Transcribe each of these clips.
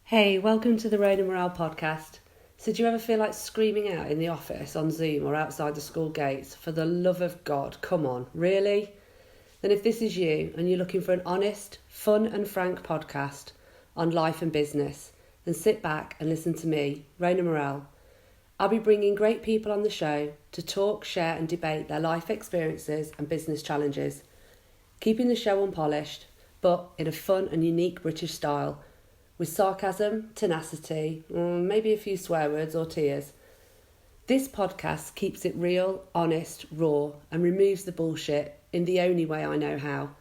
Hey, welcome to the Rain and Morale podcast. So do you ever feel like screaming out in the office, on Zoom or outside the school gates, for the love of God, come on, really? Then if this is you and you're looking for an honest, fun and frank podcast on life and business, then sit back and listen to me, Rain and Morale. I'll be bringing great people on the show to talk, share and debate their life experiences and business challenges, keeping the show unpolished, but in a fun and unique British style, with sarcasm, tenacity, maybe a few swear words or tears. This podcast keeps it real, honest, raw, and removes the bullshit in the only way I know how,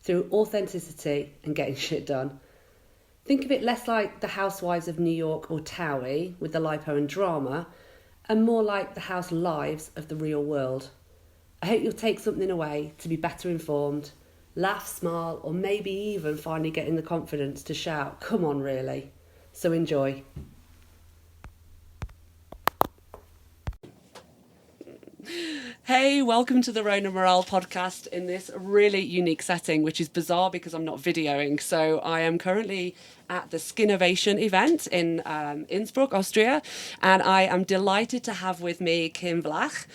through authenticity and getting shit done. Think of it less like the Housewives of New York or Towie with the lipo and drama, and more like the house lives of the real world. I hope you'll take something away to be better informed, laugh, smile, or maybe even finally getting the confidence to shout, come on really. So enjoy. Hey, welcome to the Rain and Morale podcast in this really unique setting, which is bizarre because I'm not videoing. So I am currently at the Skinnovation event in Innsbruck, Austria, and I am delighted to have with me Kim Wlach,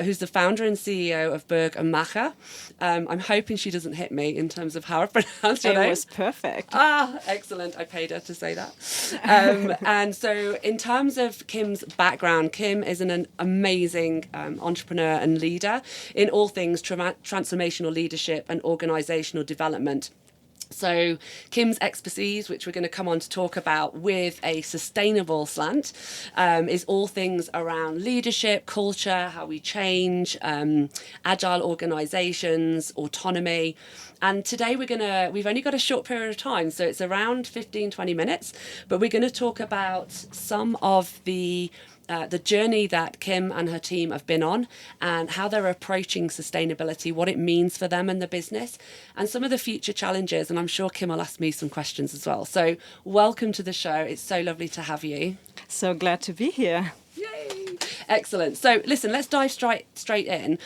who's the founder and CEO of Berg-Macher. I'm hoping she doesn't hit me in terms of how I pronounced her name. It was perfect. Ah, excellent. I paid her to say that. And so in terms of Kim's background, Kim is an amazing entrepreneur and leader in all things transformational leadership and organisational development. So Kim's expertise, which we're going to come on to talk about with a sustainable slant, is all things around leadership, culture, how we change, agile organisations, autonomy. And today we've only got a short period of time, so it's around 15, 20 minutes, but we're going to talk about some of the journey that Kim and her team have been on and how they're approaching sustainability, what it means for them and the business, and some of the future challenges. And I'm sure Kim will ask me some questions as well. So welcome to the show. It's so lovely to have you. So glad to be here. Yay! Excellent. So listen, let's dive straight in.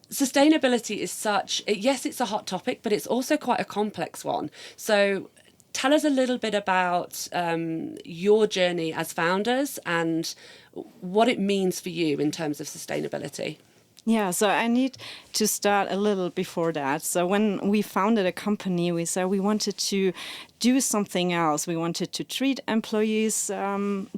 Sustainability is yes, it's a hot topic, but it's also quite a complex one. So tell us a little bit about your journey as founders and what it means for you in terms of sustainability. Yeah, so I need to start a little before that. So when we founded a company, we said we wanted to do something else. We wanted to treat employees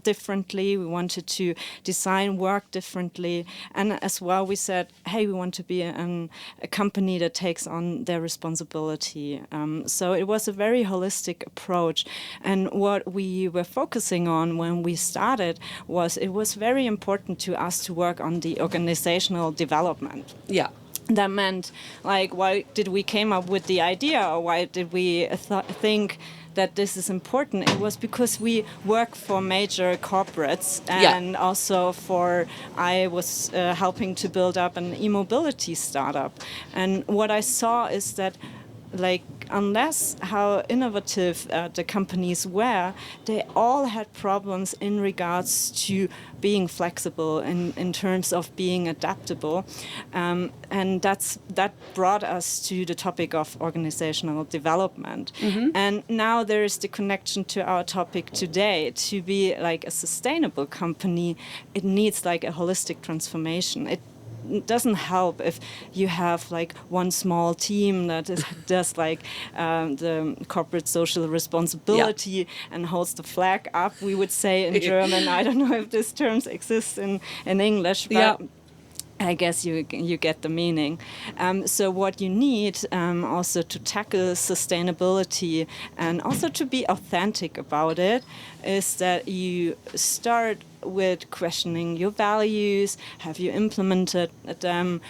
differently. We wanted to design work differently. And as well, we said, hey, we want to be a company that takes on their responsibility. So it was a very holistic approach. And what we were focusing on when we started was it was very important to us to work on the organizational development. Yeah. That meant, like, why did we came up with the idea, or why did we think that this is important? It was because we work for major corporates, and also I was helping to build up an e-mobility startup. And what I saw is that, like, unless how innovative the companies were, they all had problems in regards to being flexible in terms of being adaptable. And that brought us to the topic of organizational development. Mm-hmm. And now there is the connection to our topic today. To be like a sustainable company, it needs like a holistic transformation. It doesn't help if you have like one small team that does like the corporate social responsibility and holds the flag up, we would say in German. I don't know if this term exists in English, but I guess you get the meaning. So what you need also to tackle sustainability and also to be authentic about it is that you start with questioning your values. Have you implemented them?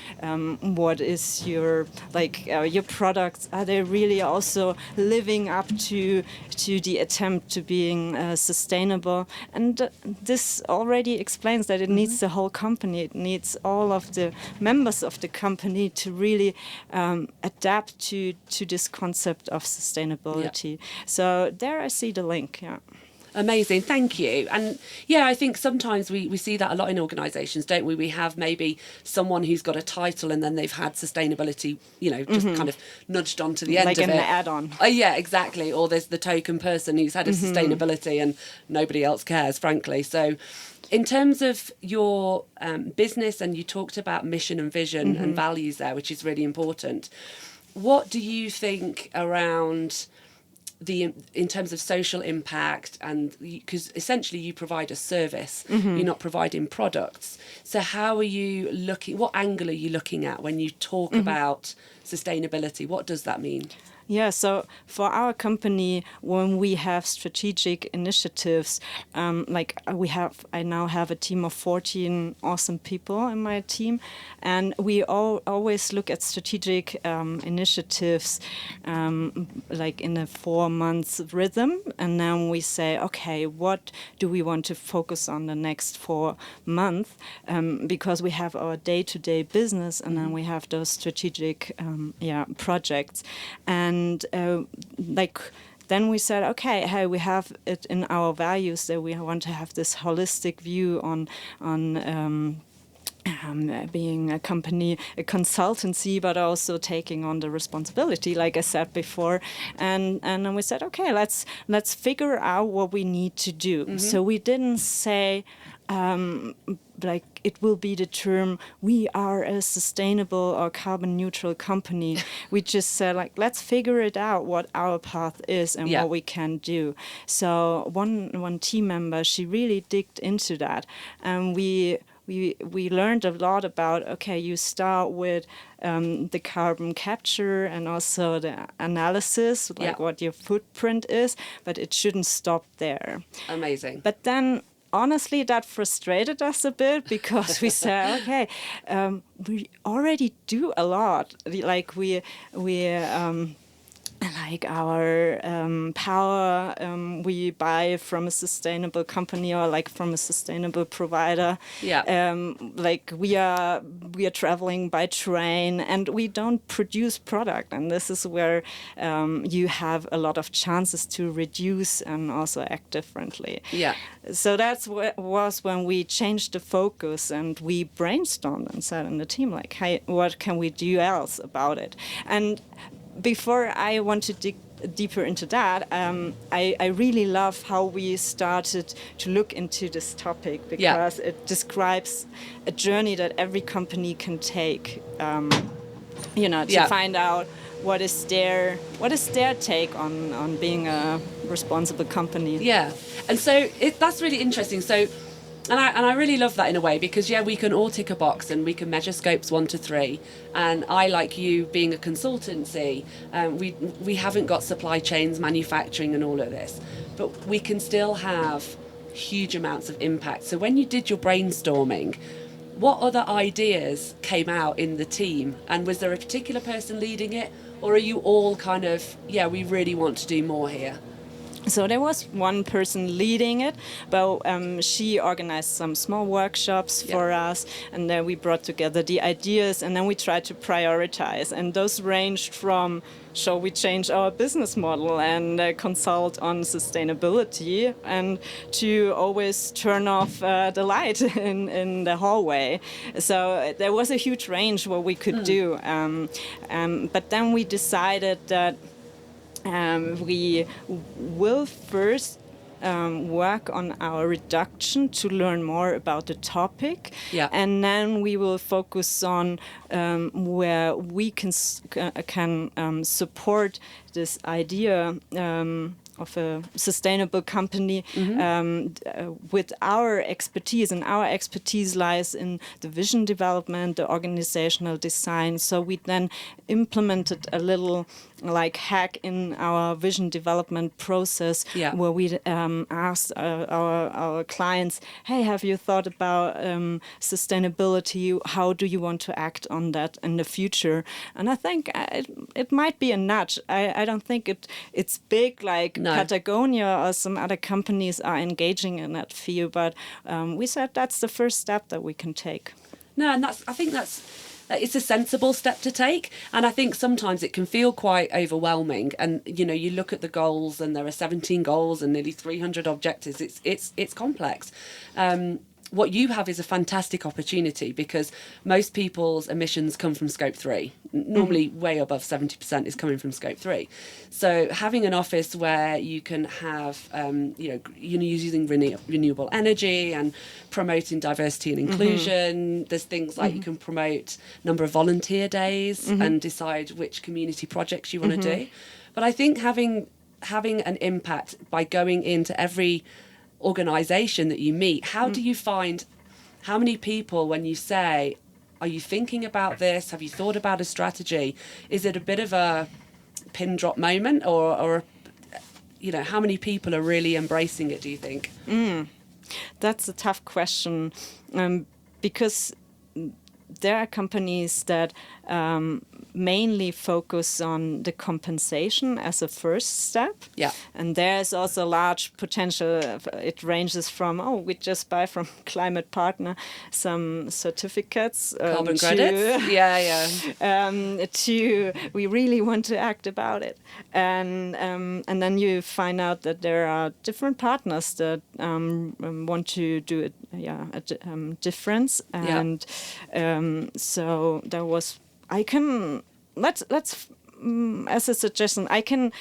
What is your your products? Are they really also living up to the attempt to being sustainable? And this already explains that it needs the whole company. It needs all of the members of the company to really adapt to this concept of sustainability. So there I see the link. Yeah. Amazing, thank you. And yeah, I think sometimes we see that a lot in organisations, don't we? We have maybe someone who's got a title and then they've had sustainability, just kind of nudged onto the end like of it. Like an add-on. Yeah, exactly. Or there's the token person who's had a sustainability and nobody else cares, frankly. So in terms of your business, and you talked about mission and vision and values there, which is really important. What do you think around in terms of social impact, and because essentially you provide a service, you're not providing products, so how are you looking, what angle are you looking at when you talk about sustainability? What does that mean? Yeah, so for our company, when we have strategic initiatives, I now have a team of 14 awesome people in my team, and we always look at strategic initiatives like in a 4 months rhythm, and then we say, okay, what do we want to focus on the next 4 months? Because we have our day-to-day business, and then we have those strategic projects. And then we said, okay, hey, we have it in our values that we want to have this holistic view on being a company, a consultancy, but also taking on the responsibility, like I said before. And then we said, okay, let's figure out what we need to do. So we didn't say, it will be the term, we are a sustainable or carbon neutral company. We just said, let's figure it out what our path is and what we can do. So one team member, she really digged into that, and we learned a lot about, okay, you start with the carbon capture and also the analysis, what your footprint is, but it shouldn't stop there. Amazing. But then, honestly, that frustrated us a bit, because we said, okay, we already do a lot. Like our power, we buy from a sustainable company or like from a sustainable provider. We are traveling by train, and we don't produce product. And this is where you have a lot of chances to reduce and also act differently. Yeah. So that's what was when we changed the focus, and we brainstormed and said in the team, hey, what can we do else about it? And before I want to dig deeper into that, I really love how we started to look into this topic, because it describes a journey that every company can take, to find out what is their take on being a responsible company. Yeah, and so that's really interesting. So. And I really love that in a way, because we can all tick a box and we can measure scopes 1 to 3. And I, like you, being a consultancy, we haven't got supply chains, manufacturing, and all of this, but we can still have huge amounts of impact. So when you did your brainstorming, what other ideas came out in the team? And was there a particular person leading it, or are you all kind of, we really want to do more here? So there was one person leading it, but she organized some small workshops for us, and then we brought together the ideas, and then we tried to prioritize. And those ranged from, shall we change our business model and consult on sustainability, and to always turn off the light in the hallway. So there was a huge range what we could do. But then we decided that we will first work on our reduction to learn more about the topic, and then we will focus on where we can support this idea of a sustainable company with our expertise. And our expertise lies in the vision development, the organizational design. So we then implemented a little hack in our vision development process, where we asked our clients, hey, have you thought about sustainability? How do you want to act on that in the future? And I think it might be a nudge. I don't think it's big like Patagonia or some other companies are engaging in that field, but we said that's the first step that we can take. No, and I think that's it's a sensible step to take. And I think sometimes it can feel quite overwhelming. And, you know, you look at the goals and there are 17 goals and nearly 300 objectives. It's complex. What you have is a fantastic opportunity, because most people's emissions come from scope 3. Normally way above 70% is coming from scope 3. So having an office where you can have, using renewable energy and promoting diversity and inclusion. There's things like you can promote number of volunteer days and decide which community projects you want to do. But I think having an impact by going into every organisation that you meet, how do you find, how many people, when you say, are you thinking about this, have you thought about a strategy, is it a bit of a pin drop moment, or you know, how many people are really embracing it, do you think? That's a tough question, because there are companies that mainly focus on the compensation as a first step. Yeah. And there's also large potential. It ranges from, we just buy from Climate Partner some certificates. Carbon credits. To we really want to act about it. And then you find out that there are different partners that want to do it, a difference. And so there was, let's as a suggestion, I can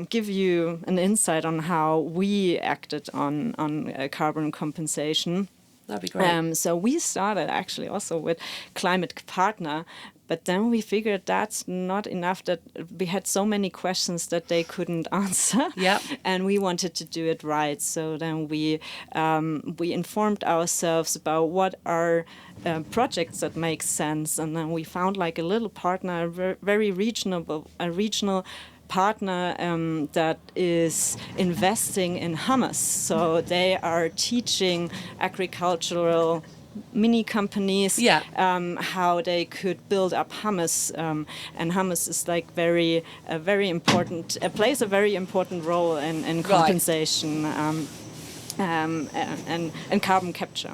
give you an insight on how we acted on carbon compensation. That'd be great. So we started actually also with Climate Partner, but then we figured that's not enough, that we had so many questions that they couldn't answer. Yeah. And we wanted to do it right. So then we informed ourselves about what are projects that make sense. And then we found like a little partner, very regional partner that is investing in hummus. So they are teaching agricultural mini companies how they could build up hummus, and hummus is like very important, plays a very important role in compensation. And carbon capture,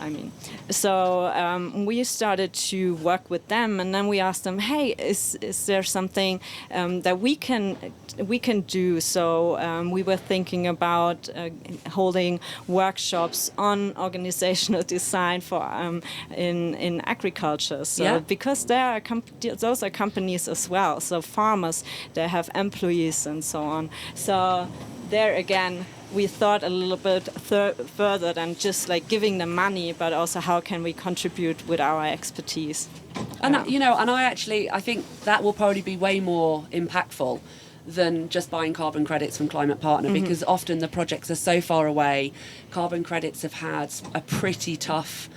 I mean. So we started to work with them, and then we asked them, hey, is there something that we can do? So we were thinking about holding workshops on organizational design for in agriculture. So because there are those are companies as well. So farmers, they have employees and so on. So there again, we thought a little bit further than just like giving them money, but also how can we contribute with our expertise. And I think that will probably be way more impactful than just buying carbon credits from Climate Partner, because often the projects are so far away. Carbon credits have had a pretty tough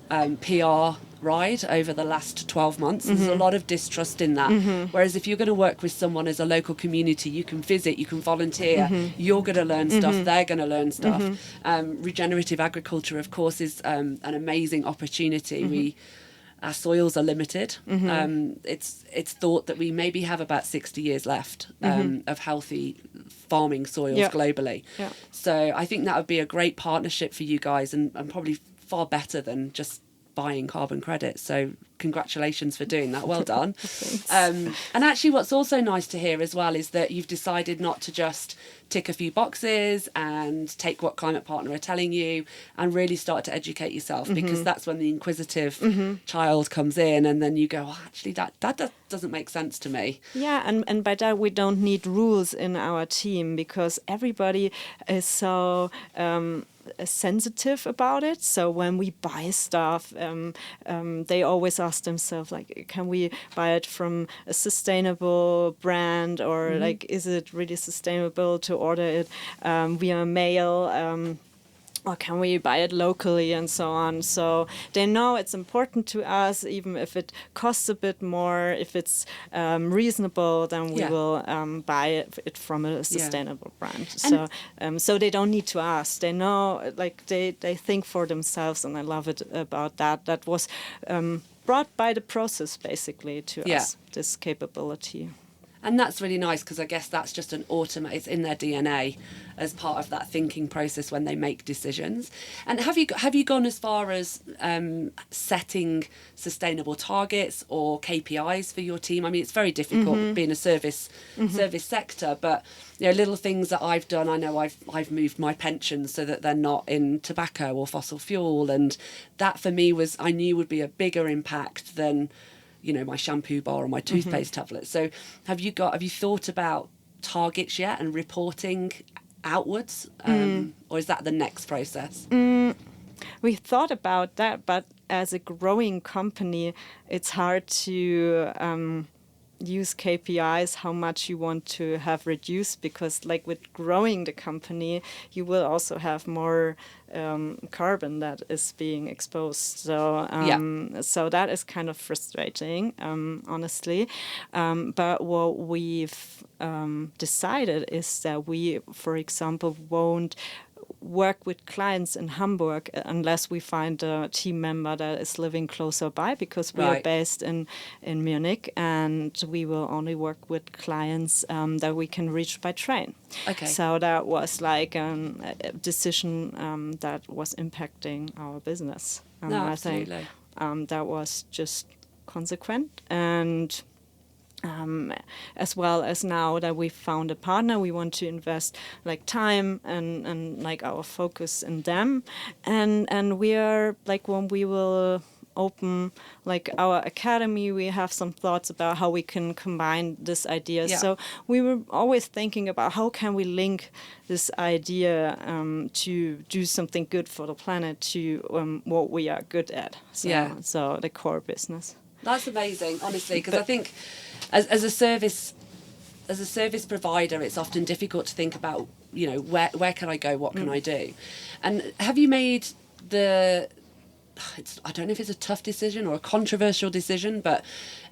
PR ride over the last 12 months. There's a lot of distrust in that. Whereas if you're going to work with someone as a local community, you can visit, you can volunteer, you're going to learn stuff, they're going to learn stuff. Regenerative agriculture, of course, is an amazing opportunity. Our soils are limited. It's thought that we maybe have about 60 years left of healthy farming soils globally. Yeah. So I think that would be a great partnership for you guys, and probably far better than just buying carbon credits. So congratulations for doing that. Well done. And actually what's also nice to hear as well is that you've decided not to just tick a few boxes and take what Climate Partner are telling you and really start to educate yourself, because that's when the inquisitive child comes in, and then you go, actually that doesn't make sense to me. Yeah, and by that we don't need rules in our team, because everybody is so sensitive about it. So when we buy stuff, they always ask themselves, like, can we buy it from a sustainable brand, or like, is it really sustainable to order it via mail? Or can we buy it locally, and so on. So they know it's important to us, even if it costs a bit more. If it's reasonable, then we will buy it from a sustainable brand. So so they don't need to ask. They know, like they think for themselves, and I love it about that. That was brought by the process, basically, to us, this capability. And that's really nice, because I guess that's just it's in their DNA as part of that thinking process when they make decisions. And have you gone as far as setting sustainable targets or KPIs for your team? I mean, it's very difficult being a service sector, but little things that I've done. I know I've moved my pensions so that they're not in tobacco or fossil fuel, and that for me I knew would be a bigger impact than my shampoo bar or my toothpaste tablet. So have you thought about targets yet and reporting outwards, or is that the next process? We thought about that, but as a growing company, it's hard to use KPIs, how much you want to have reduced, because like with growing the company, you will also have more carbon that is being exposed. So so that is kind of frustrating, honestly. But what we've decided is that we, for example, won't work with clients in Hamburg unless we find a team member that is living closer by, because we are based in Munich, and we will only work with clients that we can reach by train. Okay. So that was like a decision that was impacting our business. No, absolutely. I think that was just consequent. And as well as now that we've found a partner, we want to invest like time and like our focus in them. And we are like, when we will open like our academy, we have some thoughts about how we can combine this idea. Yeah. So we were always thinking about how can we link this idea to do something good for the planet to what we are good at. So the core business. That's amazing, honestly, because I think as a service provider, it's often difficult to think about, where can I go, what can I do? And have you made I don't know if it's a tough decision or a controversial decision, but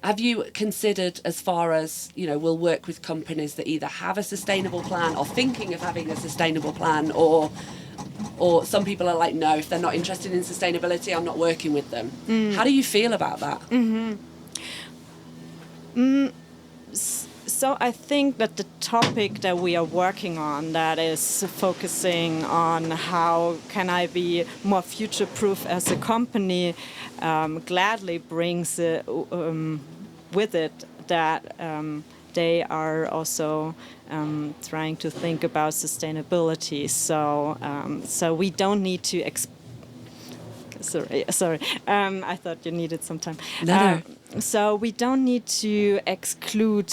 have you considered as far as, we'll work with companies that either have a sustainable plan or thinking of having a sustainable plan, or some people are like, no, if they're not interested in sustainability, I'm not working with them. How do you feel about that? So I think that the topic that we are working on, that is focusing on how can I be more future-proof as a company, gladly brings with it that they are also trying to think about sustainability. So we don't need to Sorry. I thought you needed some time. No. So we don't need to exclude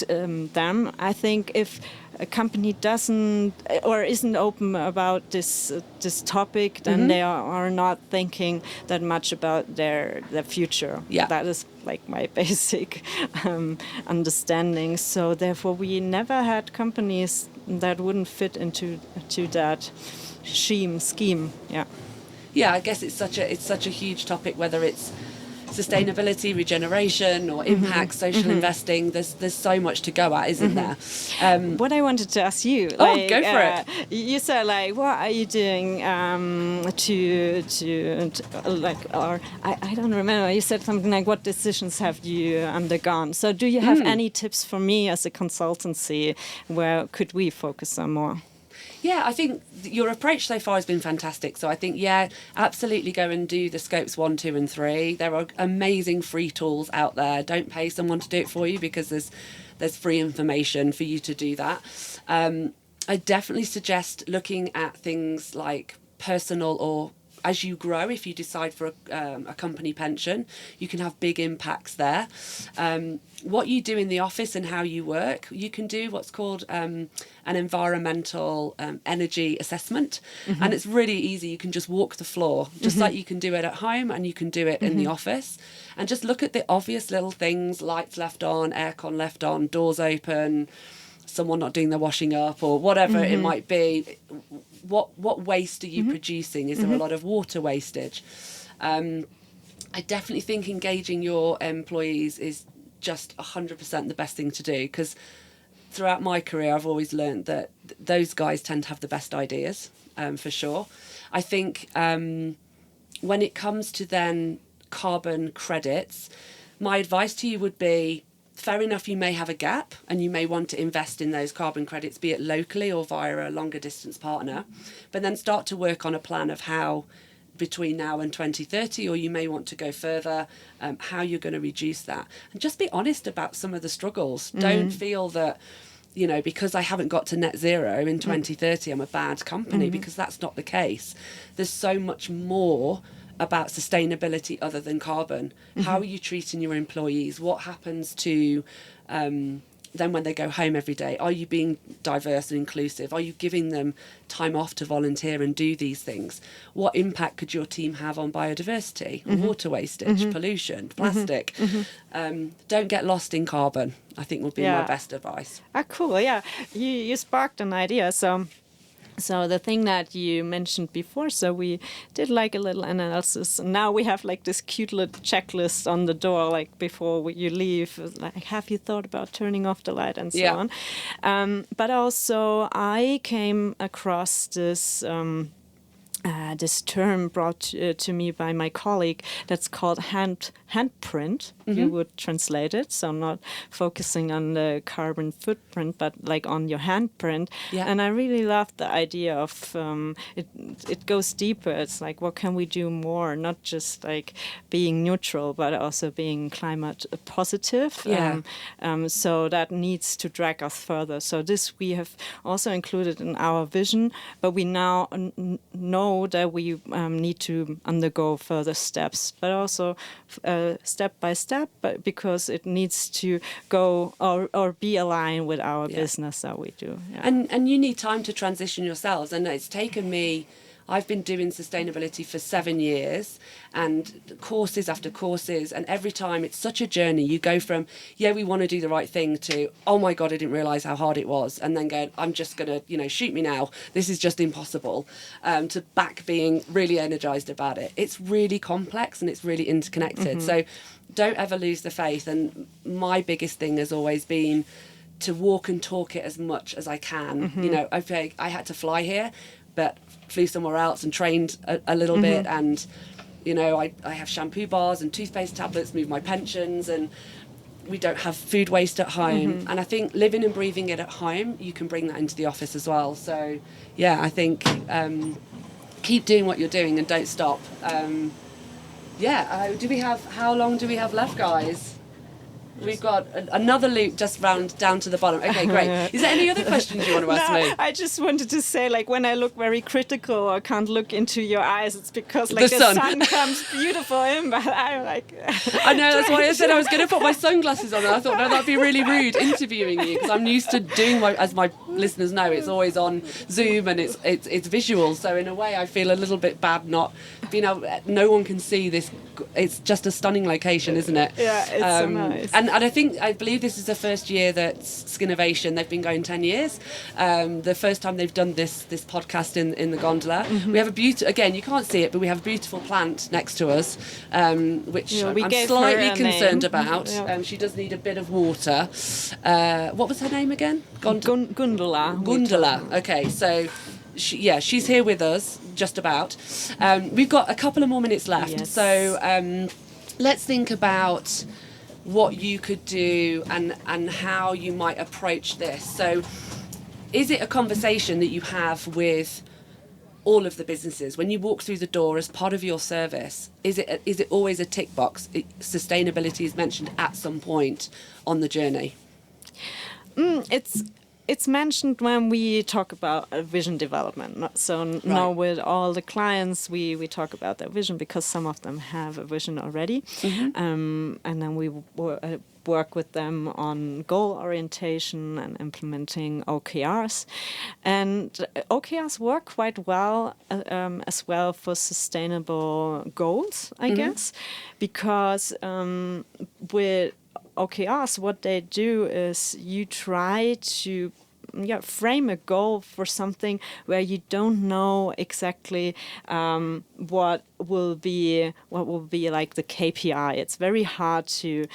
them. I think if a company doesn't or isn't open about this topic, then they are not thinking that much about their future. Yeah. That is like my basic understanding. So therefore, we never had companies that wouldn't fit into that scheme. Yeah. Yeah, I guess it's such a huge topic, whether it's sustainability, regeneration, or impact, social investing. There's so much to go at, isn't there? What I wanted to ask you, go for it. You said like, what are you doing to like, or I don't remember. You said something like, what decisions have you undergone? So do you have any tips for me as a consultancy? Where could we focus on more? Yeah, I think your approach so far has been fantastic. So I think, absolutely go and do the scopes 1, 2 and 3. There are amazing free tools out there. Don't pay someone to do it for you, because there's free information for you to do that. I definitely suggest looking at things like personal, or as you grow, if you decide for a company pension, you can have big impacts there. What you do in the office and how you work, you can do what's called an environmental energy assessment. And it's really easy. You can just walk the floor, just like you can do it at home, and you can do it in the office. And just look at the obvious little things: lights left on, aircon left on, doors open, someone not doing their washing up, or whatever it might be. What waste are you producing? Is there a lot of water wastage? I definitely think engaging your employees is just 100% the best thing to do, because throughout my career I've always learned that those guys tend to have the best ideas, for sure. I think when it comes to then carbon credits, my advice to you would be fair enough, you may have a gap and you may want to invest in those carbon credits, be it locally or via a longer distance partner, but then start to work on a plan of how between now and 2030, or you may want to go further, how you're going to reduce that. And just be honest about some of the struggles. Don't feel that, you know, because I haven't got to net zero in 2030, I'm a bad company, because that's not the case. There's so much more about sustainability other than carbon. How are you treating your employees? What happens to then when they go home every day? Are you being diverse and inclusive? Are you giving them time off to volunteer and do these things? What impact could your team have on biodiversity, water wastage, pollution, plastic? Don't get lost in carbon, I think would be my best advice. Cool. Yeah, you sparked an idea. So the thing that you mentioned before, so we did like a little analysis. Now we have like this cute little checklist on the door, like before you leave, like, have you thought about turning off the light and so on. But also I came across this this term brought to me by my colleague that's called handprint. You would translate it, so not focusing on the carbon footprint, but like on your handprint. And I really love the idea of it goes deeper. It's like, what can we do more? Not just like being neutral, but also being climate positive. So that needs to drag us further. So this we have also included in our vision, but we now know that we need to undergo further steps, but also step by step, but because it needs to go or be aligned with our business that we do. And you need time to transition yourselves. And it's taken me, I've been doing sustainability for 7 years, and courses after courses, and every time it's such a journey. You go from, we want to do the right thing, to, oh my God, I didn't realise how hard it was, and then going, I'm just going to, shoot me now, this is just impossible, to back being really energised about it. It's really complex and it's really interconnected. So don't ever lose the faith. And my biggest thing has always been to walk and talk it as much as I can. I had to fly here, but flew somewhere else and trained a little bit, and I have shampoo bars and toothpaste tablets, move my pensions, and we don't have food waste at home. And I think living and breathing it at home, you can bring that into the office as well. So I think keep doing what you're doing and don't stop. How long do we have left, guys? We've got another loop just round down to the bottom. Okay, great. Is there any other questions you want to ask me? I just wanted to say, like, when I look very critical or can't look into your eyes, it's because like the sun comes beautiful in, but I'm like... I know, that's why I said I was going to put my sunglasses on, and I thought, no, that'd be really rude interviewing you, because I'm used to doing as my listeners know, it's always on Zoom and it's visual. So in a way, I feel a little bit bad not being able... No one can see this. It's just a stunning location, isn't it? Yeah, it's so nice. And I believe this is the first year that Skinnovation, they've been going 10 years. The first time they've done this podcast in the gondola. We have a beautiful, again, you can't see it, but we have a beautiful plant next to us, which I'm slightly concerned about. She does need a bit of water. What was her name again? Gundula. Gundula. Okay, so she's here with us, just about. We've got a couple of more minutes left. Yes. So let's think about what you could do and how you might approach this. So is it a conversation that you have with all of the businesses when you walk through the door as part of your service? Is it always a tick box? Sustainability is mentioned at some point on the journey. It's mentioned when we talk about vision development. So now with all the clients, we talk about their vision because some of them have a vision already. And then we work with them on goal orientation and implementing OKRs. And OKRs work quite well as well for sustainable goals, I guess, because with OKRs, what they do is you try to frame a goal for something where you don't know exactly what will be like the KPI. It's very hard to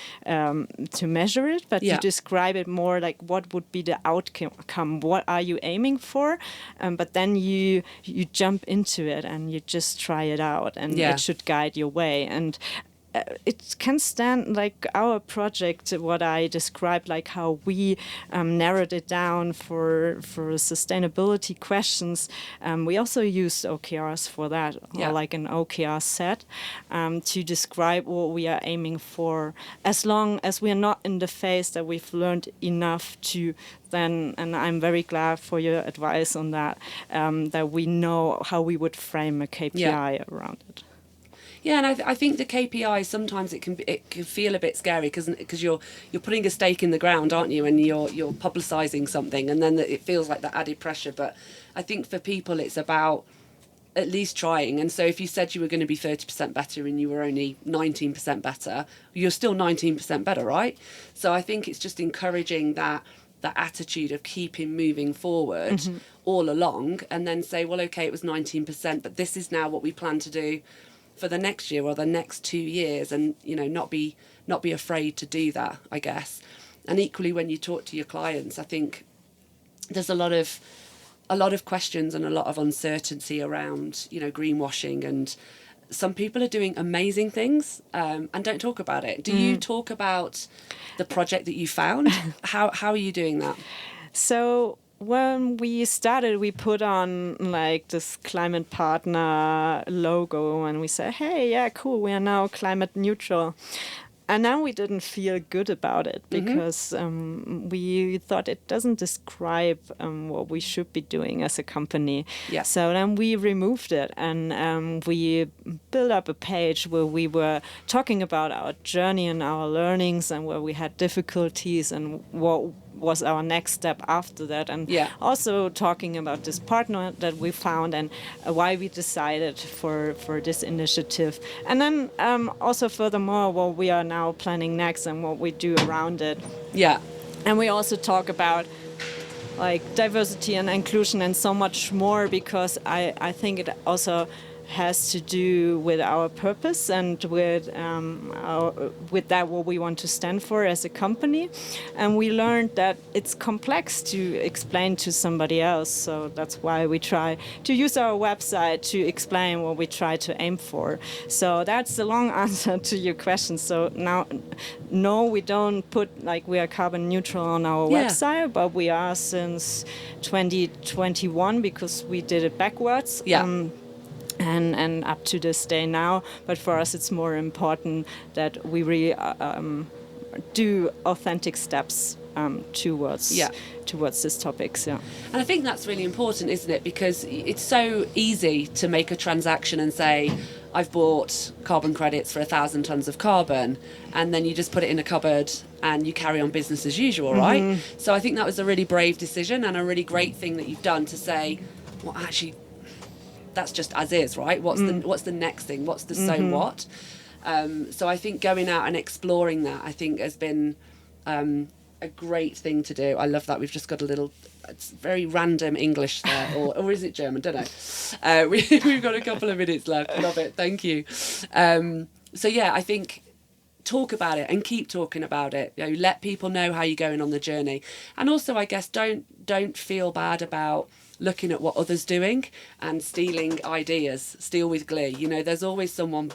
measure it, but you describe it more like what would be the outcome. What are you aiming for? But then you jump into it and you just try it out, and it should guide your way. And it can stand like our project, what I described, like how we narrowed it down for sustainability questions. We also used OKRs for that, or like an OKR set, to describe what we are aiming for, as long as we are not in the phase that we've learned enough to then, and I'm very glad for your advice on that, that we know how we would frame a KPI around it. Yeah, and I think the KPI sometimes it can feel a bit scary because you're putting a stake in the ground, aren't you? And you're publicising something, and then it feels like that added pressure. But I think for people, it's about at least trying. And so if you said you were going to be 30% better and you were only 19% better, you're still 19% better, right? So I think it's just encouraging that attitude of keeping moving forward all along, and then say, well, okay, it was 19%, but this is now what we plan to do for the next year or the next 2 years, and not be afraid to do that, I guess. And equally, when you talk to your clients, I think there's a lot of questions and a lot of uncertainty around greenwashing, and some people are doing amazing things and don't talk about it. Do you talk about the project that you found? How are you doing that? So when we started, we put on like this climate partner logo, and we said, hey, yeah, cool, we are now climate neutral. And then we didn't feel good about it because we thought it doesn't describe what we should be doing as a company. Yeah. So then we removed it, and we built up a page where we were talking about our journey and our learnings, and where we had difficulties and what was our next step after that, and also talking about this partner that we found and why we decided for this initiative, and then also furthermore what we are now planning next and what we do around it. And we also talk about like diversity and inclusion and so much more, because I think it also has to do with our purpose and with that what we want to stand for as a company. And we learned that it's complex to explain to somebody else, so that's why we try to use our website to explain what we try to aim for. So that's the long answer to your question. So now, no, we don't put like we are carbon neutral on our website, but we are since 2021, because we did it backwards. And up to this day now. But for us, it's more important that we really do authentic steps towards these topics. And I think that's really important, isn't it? Because it's so easy to make a transaction and say, I've bought carbon credits for 1,000 tons of carbon, and then you just put it in a cupboard and you carry on business as usual, right? So I think that was a really brave decision and a really great thing that you've done to say, well, actually, that's just as is, right? What's the next thing? What's the so what? So I think going out and exploring that, I think, has been a great thing to do. I love that. We've just got a little, it's very random English there, or is it German? Don't know. We've got a couple of minutes left. Love it. Thank you. So yeah, I think talk about it and keep talking about it. Let people know how you're going on the journey, and also, I guess, don't feel bad about looking at what others doing and stealing ideas. Steal with glee. There's always someone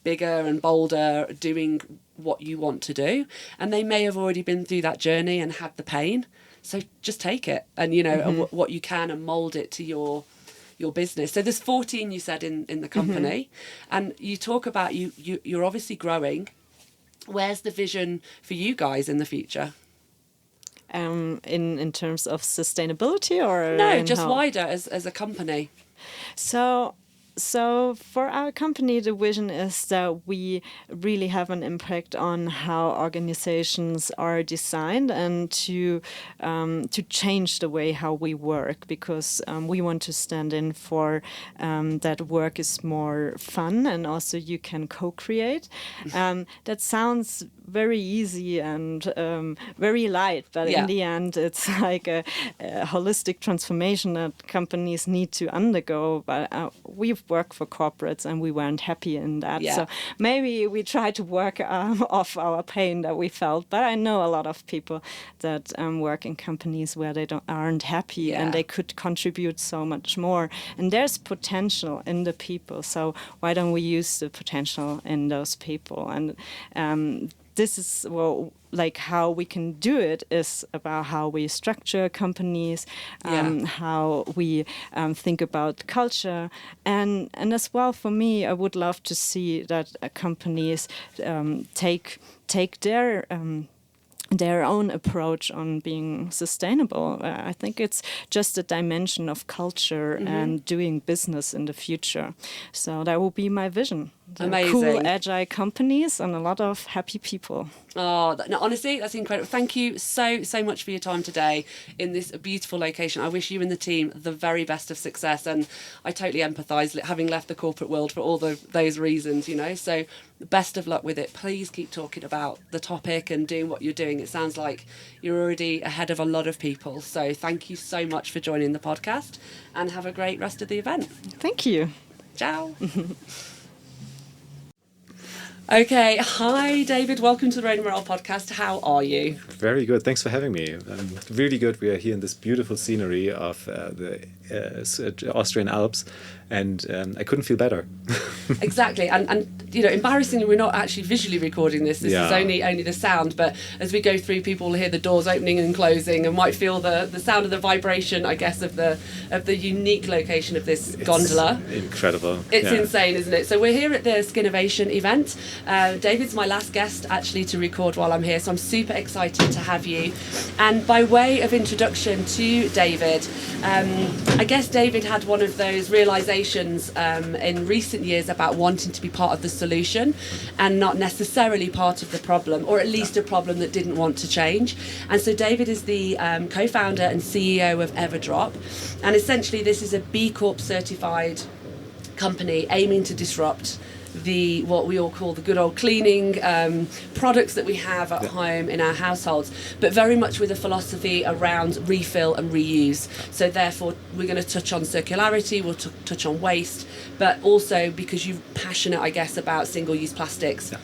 bigger and bolder doing what you want to do, and they may have already been through that journey and had the pain. So just take it and what you can, and mold it to your business. So there's 14, you said, in the company, and you talk about you're obviously growing. Where's the vision for you guys in the future? In terms of sustainability, or no, just wider as a company? So for our company, the vision is that we really have an impact on how organizations are designed, and to change the way how we work, because we want to stand in for that work is more fun, and also you can co-create. That sounds very easy and very light, but in the end it's like a holistic transformation that companies need to undergo. But we've work for corporates and we weren't happy in that. Yeah. So maybe we try to work off our pain that we felt. But I know a lot of people that work in companies where they aren't happy and they could contribute so much more. And there's potential in the people. So why don't we use the potential in those people? And this is like how we can do it is about how we structure companies, how we think about culture, and as well for me, I would love to see that companies take their own approach on being sustainable. I think it's just a dimension of culture and doing business in the future. So that will be my vision. Amazing. Cool, agile companies and a lot of happy people. Oh, no, honestly, that's incredible. Thank you so much for your time today in this beautiful location. I wish you and the team the very best of success, and I totally empathise, having left the corporate world for all those reasons, you know. So best of luck with it. Please keep talking about the topic and doing what you're doing. It sounds like you're already ahead of a lot of people. So thank you so much for joining the podcast, and have a great rest of the event. Thank you. Ciao. Okay, hi David, welcome to the Road and Morale podcast. How are you? Very good, thanks for having me. Really good. We are here in this beautiful scenery of the Austrian Alps, and I couldn't feel better. Exactly, and you know, embarrassingly, we're not actually visually recording this. This is only the sound, but as we go through, people will hear the doors opening and closing and might feel the sound of the vibration, I guess, of the unique location of this gondola. Incredible. It's insane, isn't it? So we're here at the Skinnovation event. David's my last guest actually to record while I'm here, so I'm super excited to have you. And by way of introduction to David, I guess David had one of those realizations in recent years about wanting to be part of the solution and not necessarily part of the problem, or at least a problem that didn't want to change. And so David is the co-founder and CEO of Everdrop, and essentially this is a B Corp certified company aiming to disrupt what we all call the good old cleaning products that we have at home in our households, but very much with a philosophy around refill and reuse. So therefore we're going to touch on circularity, we'll touch on waste, but also because you're passionate, I guess, about single-use plastics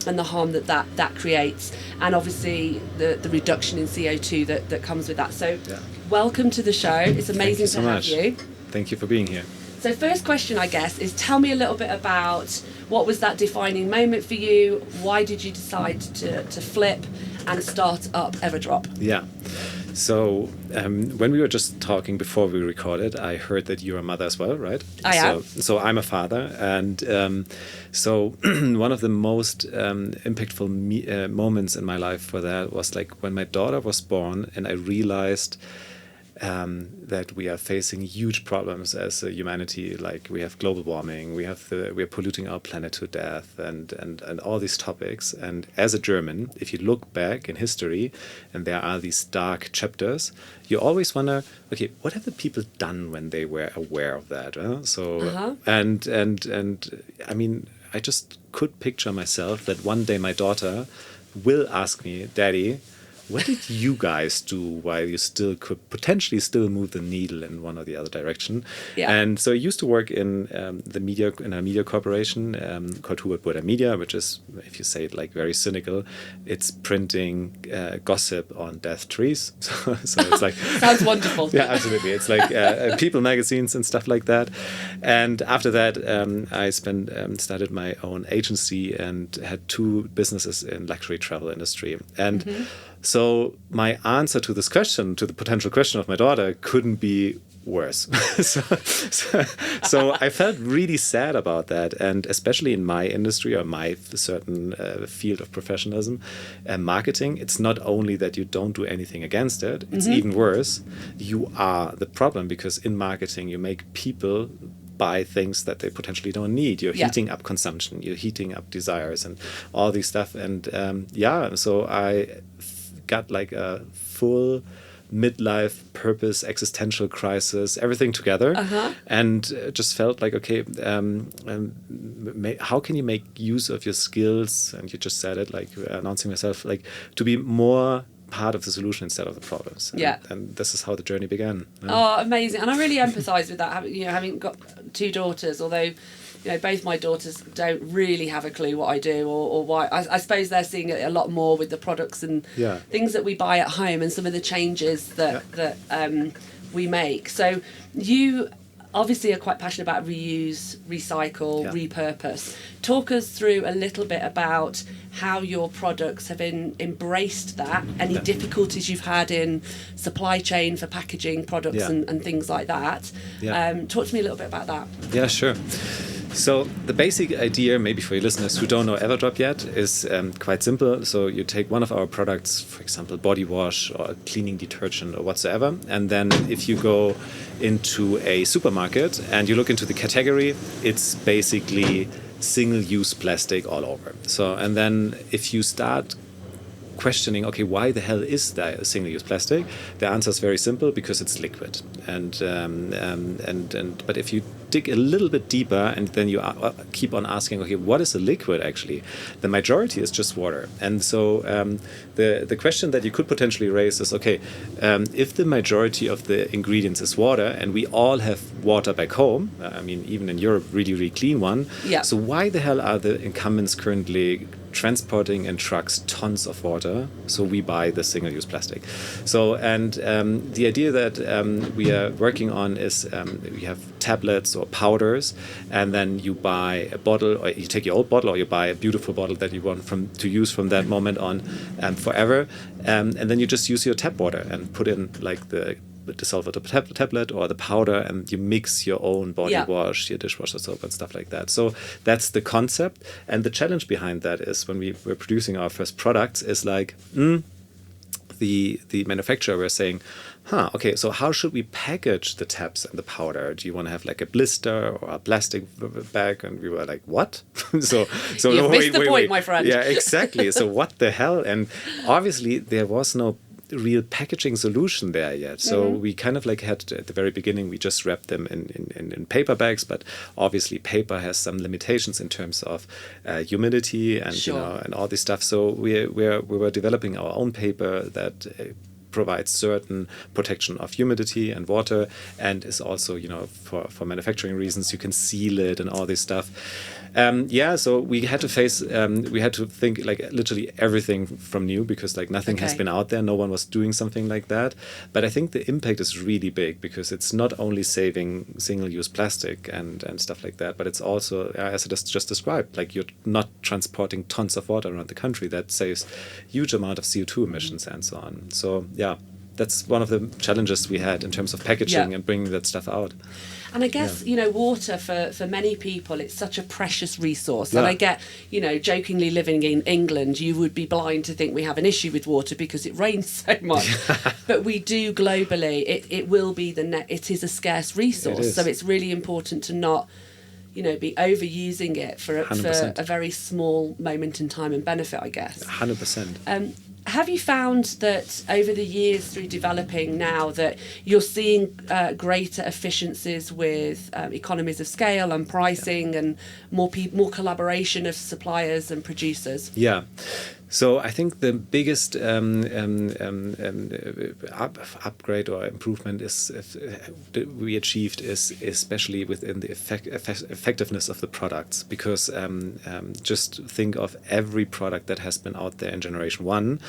and the harm that creates, and obviously the reduction in CO2 that comes with that. So welcome to the show. It's amazing to have you. Thank you for being here. So first question, I guess, is tell me a little bit about what was that defining moment for you? Why did you decide to flip and start up Everdrop? Yeah. So when we were just talking before we recorded, I heard that you're a mother as well, right? I am. So I'm a father. And so one of the most impactful moments in my life for that was like when my daughter was born and I realized that we are facing huge problems as a humanity. Like we have global warming, we're polluting our planet to death, and all these topics. And as a German, if you look back in history, and there are these dark chapters, you always wonder, okay, what have the people done when they were aware of that? And I mean, I just could picture myself that one day my daughter will ask me, Daddy, what did you guys do while you still could potentially still move the needle in one or the other direction? Yeah. And so I used to work in a media corporation called Hubert Burda Media, which is, if you say it like very cynical, it's printing gossip on dead trees. So it's like sounds wonderful. Yeah, absolutely. It's like People magazines and stuff like that. And after that, I started my own agency and had 2 businesses in luxury travel industry. And so my answer to this question, to the potential question of my daughter, couldn't be worse. so I felt really sad about that. And especially in my industry or my certain field of professionalism, marketing, it's not only that you don't do anything against it, it's even worse. You are the problem, because in marketing, you make people buy things that they potentially don't need. You're heating up consumption, you're heating up desires and all these stuff. And so I got like a full midlife purpose, existential crisis, everything together, and just felt like, okay, how can you make use of your skills? And you just said it, like announcing myself, like to be more part of the solution instead of the problems. And this is how the journey began. Oh, amazing. And I really empathise with that, having got 2 daughters, although both my daughters don't really have a clue what I do or why. I suppose they're seeing it a lot more with the products and things that we buy at home and some of the changes that we make. So you obviously are quite passionate about reuse, recycle, repurpose. Talk us through a little bit about how your products have embraced that, any difficulties you've had in supply chain for packaging products and things like that. Talk to me a little bit about that. Yeah, sure. So the basic idea, maybe for your listeners who don't know Everdrop yet, is quite simple. So you take one of our products, for example, body wash or cleaning detergent or whatsoever, and then if you go into a supermarket and you look into the category, it's basically single-use plastic all over. So, and then if you start questioning, okay, why the hell is that single-use plastic? The answer is very simple, because it's liquid. But if you dig a little bit deeper and then you keep on asking, okay, what is a liquid actually? The majority is just water. And so the question that you could potentially raise is, okay, if the majority of the ingredients is water and we all have water back home, I mean, even in Europe, really, really clean one. So why the hell are the incumbents currently transporting in trucks tons of water? So we buy the single-use plastic. So, and the idea that we are working on is we have tablets or powders, and then you buy a bottle, or you take your old bottle, or you buy a beautiful bottle that you want to use from that moment on forever, and then you just use your tap water and put in like the dissolve the tablet or the powder, and you mix your own body wash, your dishwasher soap and stuff like that. So that's the concept. And the challenge behind that is when we were producing our first products is like, the manufacturer were saying, okay, so how should we package the tabs and the powder? Do you want to have like a blister or a plastic bag? And we were like, what? so You've missed the point, my friend. Yeah, exactly. So what the hell? And obviously there was no real packaging solution there yet. So we kind of like had, at the very beginning, we just wrapped them in paper bags, but obviously paper has some limitations in terms of humidity and and all this stuff. So we were developing our own paper that provides certain protection of humidity and water, and is also, for manufacturing reasons, you can seal it and all this stuff. So we had to think like literally everything from new, because like nothing has been out there, no one was doing something like that. But I think the impact is really big, because it's not only saving single-use plastic and stuff like that, but it's also, as I just described, like you're not transporting tons of water around the country. That saves huge amount of CO2 emissions and so on. So that's one of the challenges we had in terms of packaging and bringing that stuff out. And I guess, water for many people, it's such a precious resource. And I get, jokingly living in England, you would be blind to think we have an issue with water because it rains so much. But we do globally. It will be it is a scarce resource. So it's really important to not, be overusing it for a very small moment in time and benefit, I guess. 100%. Have you found that over the years through developing now that you're seeing greater efficiencies with economies of scale and pricing and more collaboration of suppliers and producers? Yeah. So I think the biggest upgrade or improvement we achieved is especially within the effectiveness of the products, because just think of every product that has been out there in Generation 1.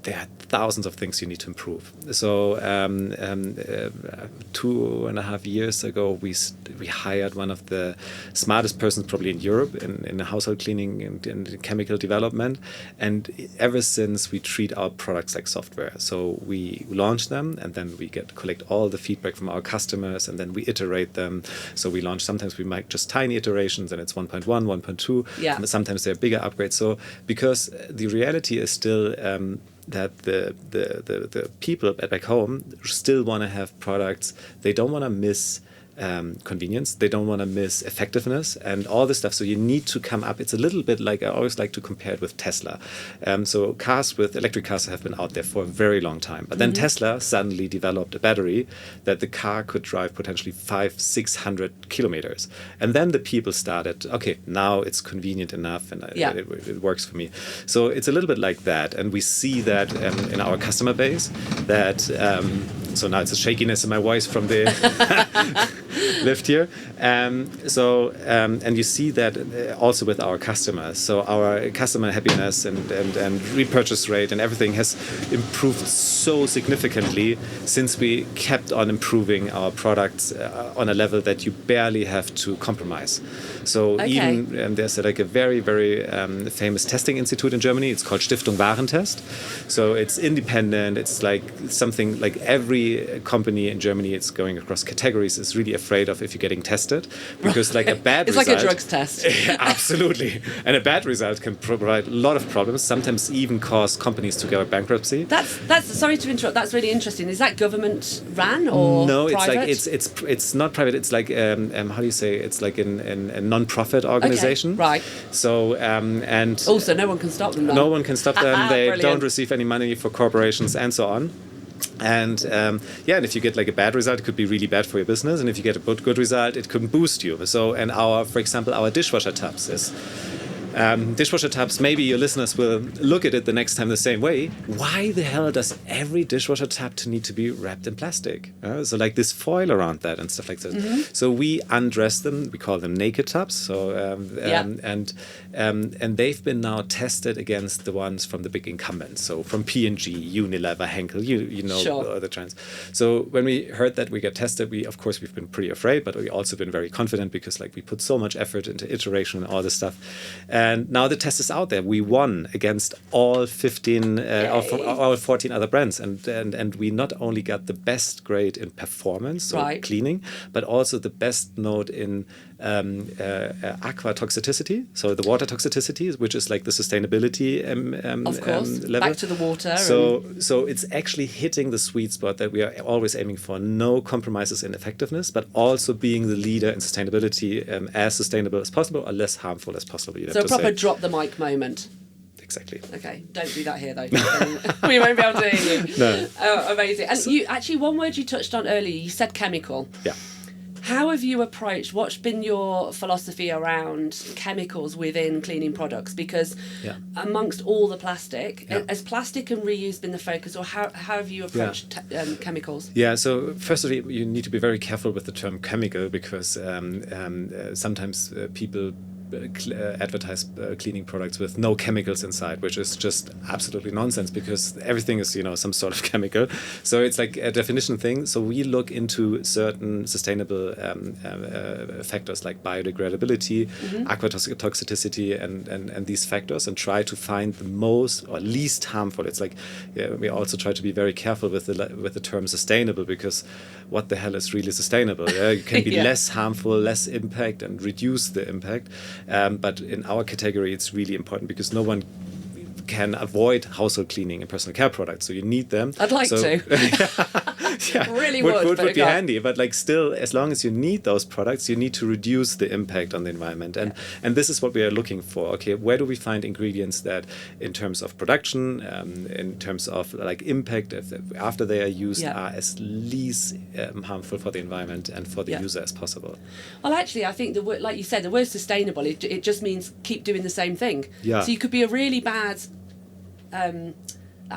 There are thousands of things you need to improve. So 2.5 years ago, we hired one of the smartest persons probably in Europe in household cleaning and chemical development. And ever since, we treat our products like software. So we launch them, and then we collect all the feedback from our customers, and then we iterate them. So we launch, sometimes we make just tiny iterations, and it's 1.1, 1.2. Yeah. Sometimes they're bigger upgrades. So because the reality is still that the people back home still want to have products. They don't want to miss convenience. They don't want to miss effectiveness and all this stuff. So you need to come up. It's a little bit like, I always like to compare it with Tesla. So electric cars have been out there for a very long time. But then Tesla suddenly developed a battery that the car could drive potentially 500-600 kilometers. And then the people started, okay, now it's convenient enough and it works for me. So it's a little bit like that. And we see that in our customer base that, so now it's a shakiness in my voice from the lift here. And you see that also with our customers. So our customer happiness and repurchase rate and everything has improved so significantly since we kept on improving our products on a level that you barely have to compromise. So even there's like a very, very famous testing institute in Germany. It's called Stiftung Warentest. So it's independent. It's like something like every company in Germany, it's going across categories, is really afraid of if you're getting tested, because like a bad it's result, like a drugs test. Yeah, absolutely. And a bad result can provide a lot of problems, sometimes even cause companies to go into bankruptcy. That's sorry to interrupt. That's really interesting. Is that government ran or no? It's private? like it's not private. It's like how do you say? It's like a non-profit organization. Okay, right. So and also no one can stop them. No one can stop them. They Brilliant. don't receive any money for corporations and so on. And and if you get like a bad result, it could be really bad for your business. And if you get a good result, it could boost you. So, and for example, our dishwasher tubs is. Dishwasher tubs, maybe your listeners will look at it the next time the same way. Why the hell does every dishwasher tub need to be wrapped in plastic? So like this foil around that and stuff like that. Mm-hmm. So we undress them. We call them naked tubs. So and they've been now tested against the ones from the big incumbents. So from P&G, Unilever, Henkel, you know sure. the trends. So when we heard that we got tested, we've been pretty afraid, but we also been very confident because like we put so much effort into iteration and all this stuff. And now the test is out there. We won against all 15, all 14 other brands, and we not only got the best grade in performance, so right. cleaning, but also the best note in aqua toxicity, so the water toxicity, which is like the sustainability of course, level. Back to the water. So it's actually hitting the sweet spot that we are always aiming for. No compromises in effectiveness, but also being the leader in sustainability, as sustainable as possible or less harmful as possible. So a proper drop the mic moment. Exactly. Okay, don't do that here though. We won't be able to hear you. No. Oh, amazing. And you actually, one word you touched on earlier, you said chemical. Yeah. How have you approached, what's been your philosophy around chemicals within cleaning products? Because amongst all the plastic, has plastic and reuse been the focus, or how have you approached chemicals? Yeah, so first of all, you need to be very careful with the term chemical because sometimes people advertise cleaning products with no chemicals inside, which is just absolutely nonsense because everything is, some sort of chemical. So it's like a definition thing. So we look into certain sustainable factors like biodegradability, aqua toxicity, and these factors, and try to find the most or least harmful. It's like we also try to be very careful with the term sustainable because what the hell is really sustainable? You can be less harmful, less impact, and reduce the impact. But in our category, it's really important because no one can avoid household cleaning and personal care products, so you need them. I'd like to. Really would be handy, but like still, as long as you need those products, you need to reduce the impact on the environment, and this is what we are looking for. Okay, where do we find ingredients that, in terms of production, in terms of like impact after they are used, are as least harmful for the environment and for the user as possible? Well, actually, I think the word, like you said, the word sustainable, it just means keep doing the same thing. Yeah. So you could be a really bad.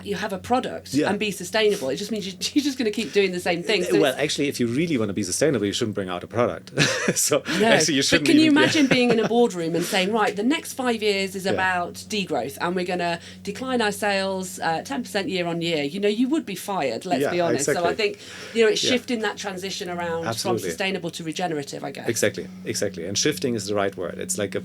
You have a product and be sustainable. It just means you're just going to keep doing the same thing. So well, actually, if you really want to be sustainable, you shouldn't bring out a product. Actually, you shouldn't. But can you imagine being in a boardroom and saying, right, the next 5 years is about degrowth, and we're going to decline our sales 10% year on year? You would be fired. Let's be honest. Exactly. So I think it's shifting that transition around Absolutely. from sustainable to regenerative, I guess. Exactly. And shifting is the right word. It's like a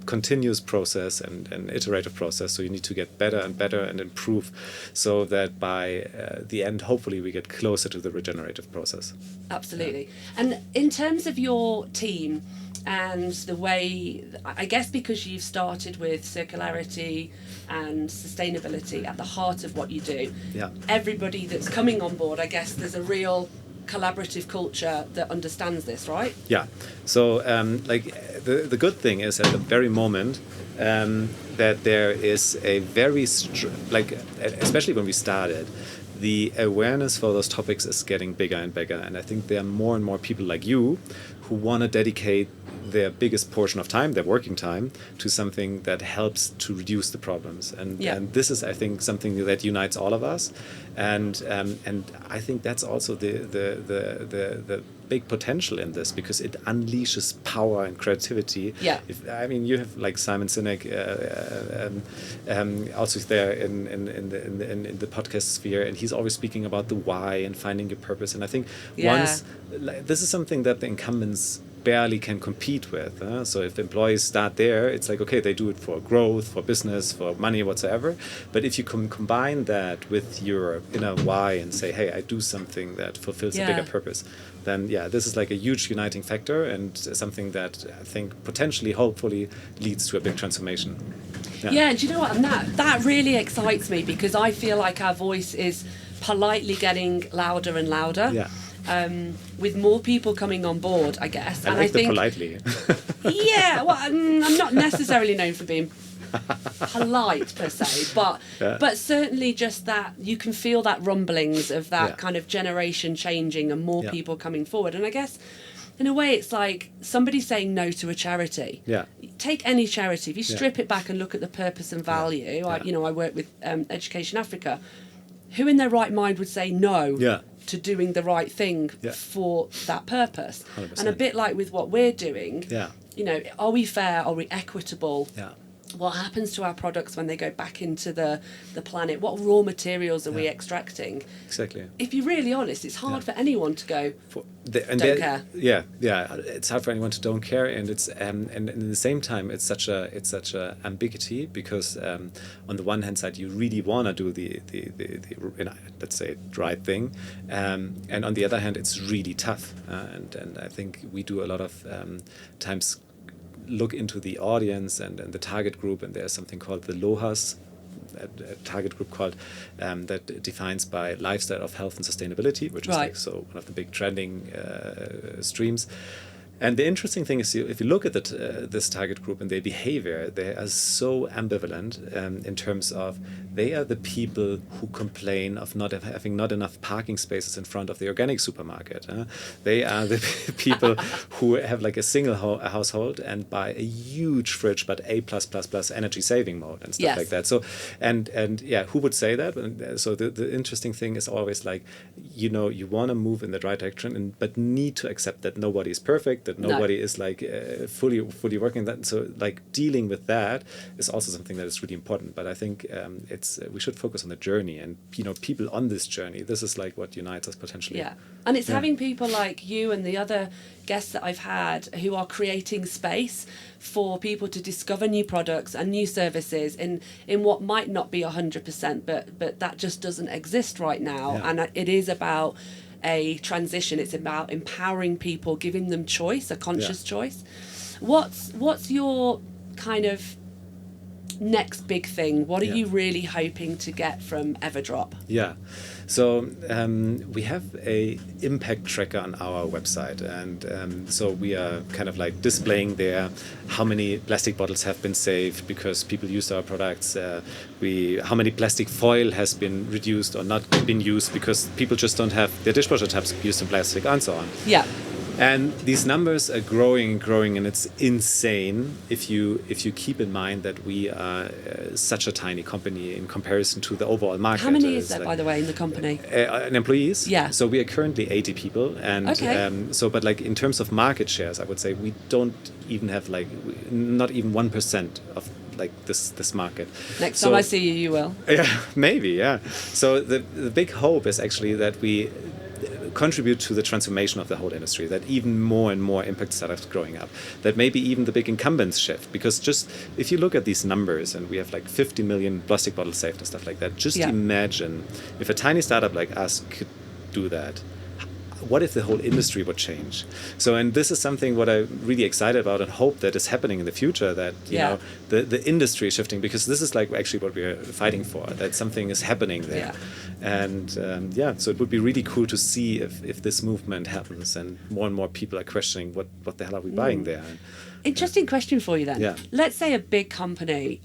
continuous process and an iterative process, so you need to get better and better and improve so that by the end hopefully we get closer to the regenerative process. Absolutely. And in terms of your team and the way, I guess because you've started with circularity and sustainability at the heart of what you do, everybody that's coming on board, I guess there's a real collaborative culture that understands this, right? Yeah. So the good thing is at the very moment that there is a very especially when we started, the awareness for those topics is getting bigger and bigger, and I think there are more and more people like you who want to dedicate their biggest portion of time, their working time, to something that helps to reduce the problems. And this is, I think, something that unites all of us. And I think that's also the big potential in this, because it unleashes power and creativity. Yeah. You have like Simon Sinek also there in the podcast sphere, and he's always speaking about the why and finding your purpose. And I think this is something that the incumbents barely can compete with. So if employees start there, it's like, okay, they do it for growth, for business, for money, whatsoever. But if you combine that with your inner why and say, hey, I do something that fulfills a bigger purpose, then this is like a huge uniting factor, and something that I think potentially, hopefully, leads to a big transformation. Yeah, and do you know what? And that really excites me, because I feel like our voice is politely getting louder and louder. Yeah. With more people coming on board, I guess. I think politely. Yeah, well, I'm not necessarily known for being polite per se, but certainly just that you can feel that rumblings of that kind of generation changing and more people coming forward. And I guess in a way it's like somebody saying no to a charity. Yeah. Take any charity. If you strip it back and look at the purpose and value, I work with Education Africa. Who in their right mind would say no to doing the right thing for that purpose? 100%. And a bit like with what we're doing, are we fair? Are we equitable? Yeah. What happens to our products when they go back into the planet? What raw materials are we extracting? Exactly. If you're really honest, it's hard for anyone to go, don't care. Yeah, it's hard for anyone to don't care, and it's and at the same time, it's such a ambiguity, because on the one hand side, you really want to do the let's say right thing, and on the other hand, it's really tough, and I think we do a lot of times look into the audience and the target group, and there's something called the LOHAS, a target group called that defines by lifestyle of health and sustainability, which is one of the big trending streams. And the interesting thing is, if you look at this target group and their behavior, they are so ambivalent in terms of they are the people who complain of not having not enough parking spaces in front of the organic supermarket. They are the people who have like a single household and buy a huge fridge, but A+++ energy saving mode and stuff like that. So, and who would say that? And so the interesting thing is always like, you want to move in the right direction, but need to accept that nobody is perfect, that nobody is like fully working that. So like dealing with that is also something that is really important. But I think we should focus on the journey, and people on this journey. This is like what unites us potentially. Yeah, and it's having people like you and the other guests that I've had who are creating space for people to discover new products and new services in what might not be 100%, but that just doesn't exist right now. Yeah. And it is about a transition. It's about empowering people, giving them choice, a conscious choice. What's your kind of next big thing? What are you really hoping to get from Everdrop? Yeah, so we have a impact tracker on our website, and so we are kind of like displaying there how many plastic bottles have been saved because people used our products, how many plastic foil has been reduced or not been used because people just don't have their dishwasher taps used in plastic, and so on. Yeah. And these numbers are growing, and it's insane if you keep in mind that we are such a tiny company in comparison to the overall market. How many is there, by the way, in the company? In employees? Yeah. So we are currently 80 people, and but like in terms of market shares, I would say we don't even have like not even 1% of like this market. Next time I see you, you will. Yeah, maybe. Yeah. So the big hope is actually that we contribute to the transformation of the whole industry, that even more and more impact startups growing up, that maybe even the big incumbents shift, because just if you look at these numbers, and we have like 50 million plastic bottles saved and stuff like that, just imagine if a tiny startup like us could do that, what if the whole industry would change? So, and this is something what I'm really excited about and hope that is happening in the future, that, you know, the industry is shifting, because this is like actually what we're fighting for, that something is happening there. And so it would be really cool to see if this movement happens and more people are questioning what the hell are we buying there. Interesting question for you then. Yeah. Let's say a big company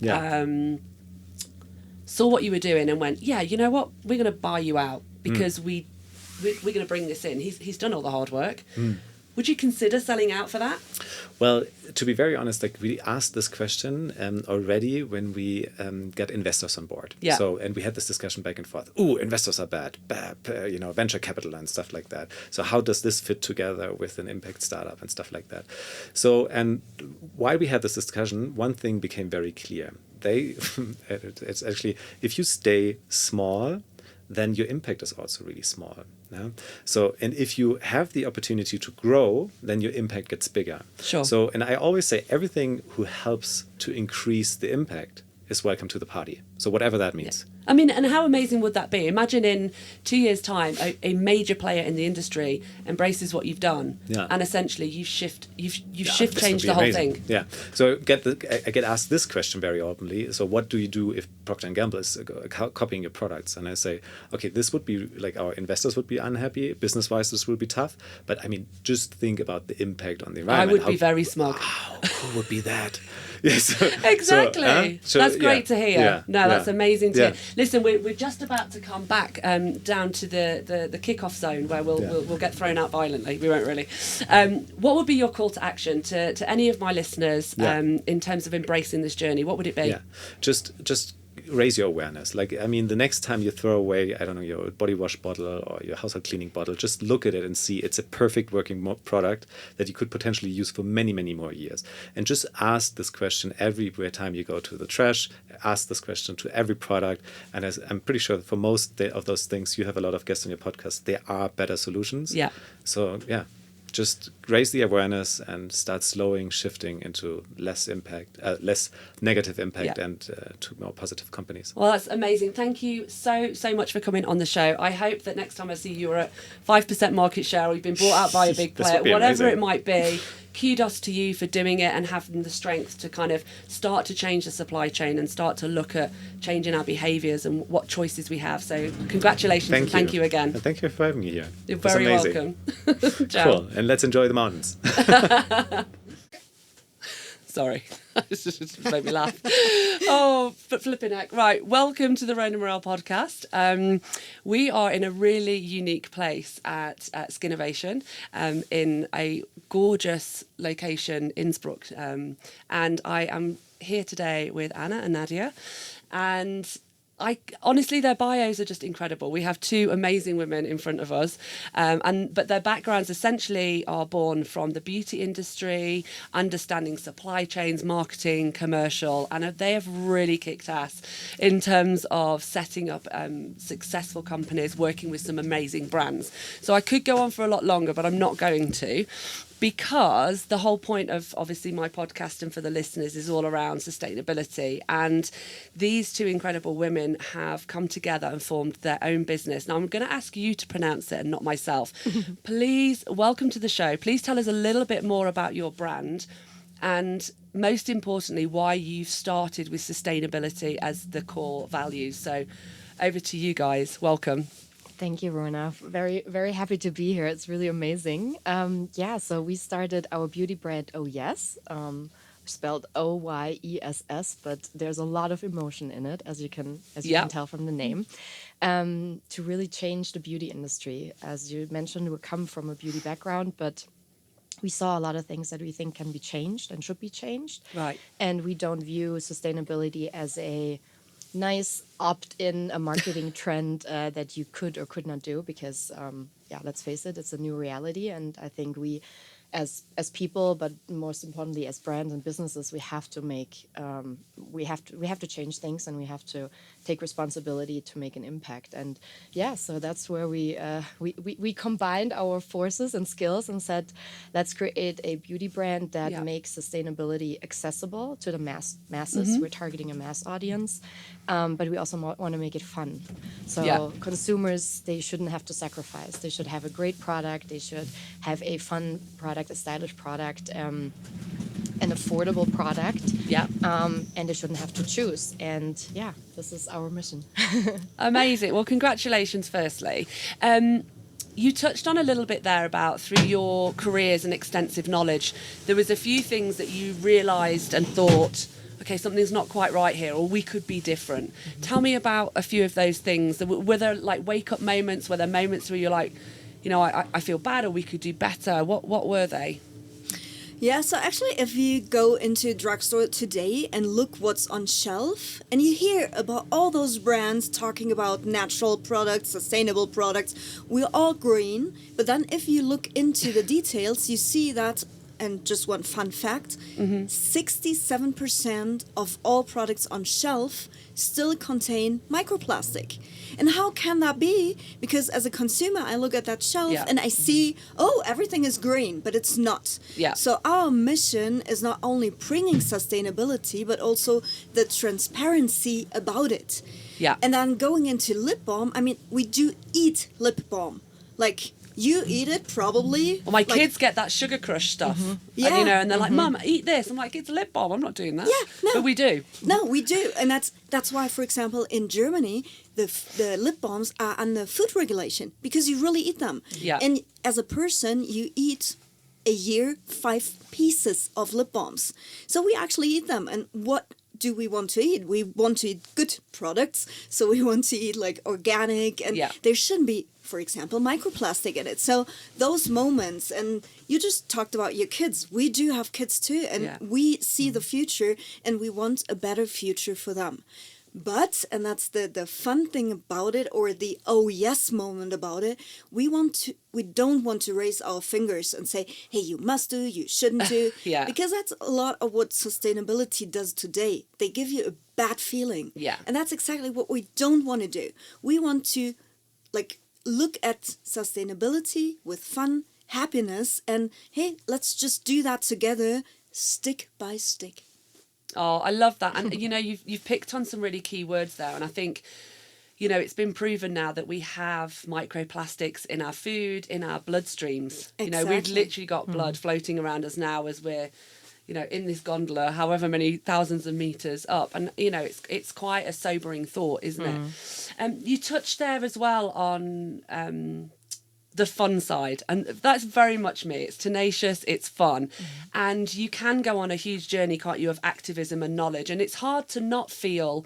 saw what you were doing and went, yeah, you know what, we're going to buy you out because we're going to bring this in. He's done all the hard work. Would you consider selling out for that? Well, to be very honest, like we asked this question already when we got investors on board. Yeah. So, and we had this discussion back and forth. Ooh, investors are bad, you know, venture capital and stuff like that. So how does this fit together with an impact startup and stuff like that? So, and while we had this discussion, one thing became very clear. It's actually, if you stay small, then your impact is also really small. Yeah? So, and if you have the opportunity to grow, then your impact gets bigger. Sure. So, and I always say everything who helps to increase the impact is welcome to the party. So whatever that means. I mean, and how amazing would that be? Imagine in 2 years' time, a major player in the industry embraces what you've done, and essentially you've changed the whole thing. Yeah. So I get asked this question very openly. So what do you do if Procter & Gamble is copying your products? And I say, okay, this would be like, our investors would be unhappy. Business-wise, this will be tough. But I mean, just think about the impact on the environment. I would be very smug. Wow, who would be that? Yes. Exactly. That's great to hear. Yeah, that's amazing to hear. Listen, we're just about to come back down to the kickoff zone where we'll get thrown out violently. We won't really. What would be your call to action to any of my listeners in terms of embracing this journey? What would it be? Yeah, just raise your awareness. Like, I mean, the next time you throw away, I don't know, your body wash bottle or your household cleaning bottle, just look at it and see it's a perfect working product that you could potentially use for many, many more years. And just ask this question every time you go to the trash. Ask this question to every product. And as I'm pretty sure for most of those things, you have a lot of guests on your podcast, there are better solutions. Yeah. So, yeah. Just raise the awareness and start shifting into less negative impact and to more positive companies. Well, that's amazing. Thank you so much for coming on the show. I hope that next time I see you, you're at 5% market share, or you've been bought out by a big player, whatever it might be. Kudos to you for doing it and having the strength to kind of start to change the supply chain and start to look at changing our behaviours and what choices we have. So congratulations and thank you again. And thank you for having me here. You're very welcome. Cool. And let's enjoy the mountains. Sorry, it just made me laugh. Oh, but flipping heck. Right, welcome to the Rona Morale podcast. We are in a really unique place at Skinnovation in a gorgeous location, Innsbruck. And I am here today with Anna and Nadja. And honestly, their bios are just incredible. We have two amazing women in front of us, but their backgrounds essentially are born from the beauty industry, understanding supply chains, marketing, commercial, and they have really kicked ass in terms of setting up successful companies, working with some amazing brands. So I could go on for a lot longer, but I'm not going to. Because the whole point of obviously my podcast and for the listeners is all around sustainability. And these two incredible women have come together and formed their own business. Now I'm going to ask you to pronounce it and not myself. Please, welcome to the show. Please tell us a little bit more about your brand and most importantly, why you've started with sustainability as the core values. So over to you guys. Welcome. Thank you, Rona. Very, very happy to be here. It's really amazing. So we started our beauty brand OYESS, spelled OYESS, but there's a lot of emotion in it, as you can tell from the name, to really change the beauty industry. As you mentioned, we come from a beauty background, but we saw a lot of things that we think can be changed and should be changed. Right. And we don't view sustainability as a nice opt-in, a marketing trend that you could or could not do because, let's face it, it's a new reality. And I think we, as people, but most importantly as brands and businesses, we have to make, we have to change things, and we have to take responsibility to make an impact. And yeah, so that's where we combined our forces and skills and said, let's create a beauty brand that makes sustainability accessible to the masses. We're targeting a mass audience, but we also want to make it fun. So consumers, they shouldn't have to sacrifice. They should have a great product. They should have a fun product, a stylish product, an affordable product. And they shouldn't have to choose. And yeah, this is our mission. Amazing. Well, congratulations, firstly. You touched on a little bit there about through your careers and extensive knowledge, there was a few things that you realised and thought, okay, something's not quite right here, or we could be different. Tell me about a few of those things. Were there like wake-up moments? Were there moments where you're like, you know, I feel bad, or we could do better? What were they? Yeah, so actually if you go into a drugstore today and look what's on shelf, and you hear about all those brands talking about natural products, sustainable products, we're all green, but then if you look into the details, you see that, and just one fun fact, 67% of all products on shelf still contain microplastic. And how can that be? Because as a consumer, I look at that shelf and I see, oh, everything is green, but it's not. So our mission is not only bringing sustainability, but also the transparency about it. And then going into lip balm, I mean, we do eat lip balm. Like, you eat it probably. Well, my kids get that sugar crush stuff, and, you know, and they're like, "Mum, eat this." I'm like, "It's lip balm. I'm not doing that." But we do. No, we do, and that's why, for example, in Germany, the lip balms are under food regulation because you really eat them. And as a person, you eat a year 5 pieces of lip balms, so we actually eat them. And what do we want to eat? We want to eat good products, so we want to eat like organic, and there shouldn't be, for example, microplastic in it. So those moments, and you just talked about your kids. We do have kids too, and we see the future, and we want a better future for them. But, and that's the fun thing about it, or the oh yes moment about it, we don't want to raise our fingers and say, hey, you must do, you shouldn't do. Because that's a lot of what sustainability does today. They give you a bad feeling. And that's exactly what we don't want to do. We want to like look at sustainability with fun, happiness, and hey, let's just do that together, stick by stick. Oh, I love that. And, you know, you've picked on some really key words there. And I think, you know, it's been proven now that we have microplastics in our food, in our bloodstreams. You know, we've literally got blood floating around us now as we're, you know, in this gondola, however many thousands of meters up. And, you know, it's quite a sobering thought, isn't it? You touched there as well on the fun side, and that's very much me. It's tenacious, it's fun, and you can go on a huge journey, can't you, of activism and knowledge, and it's hard to not feel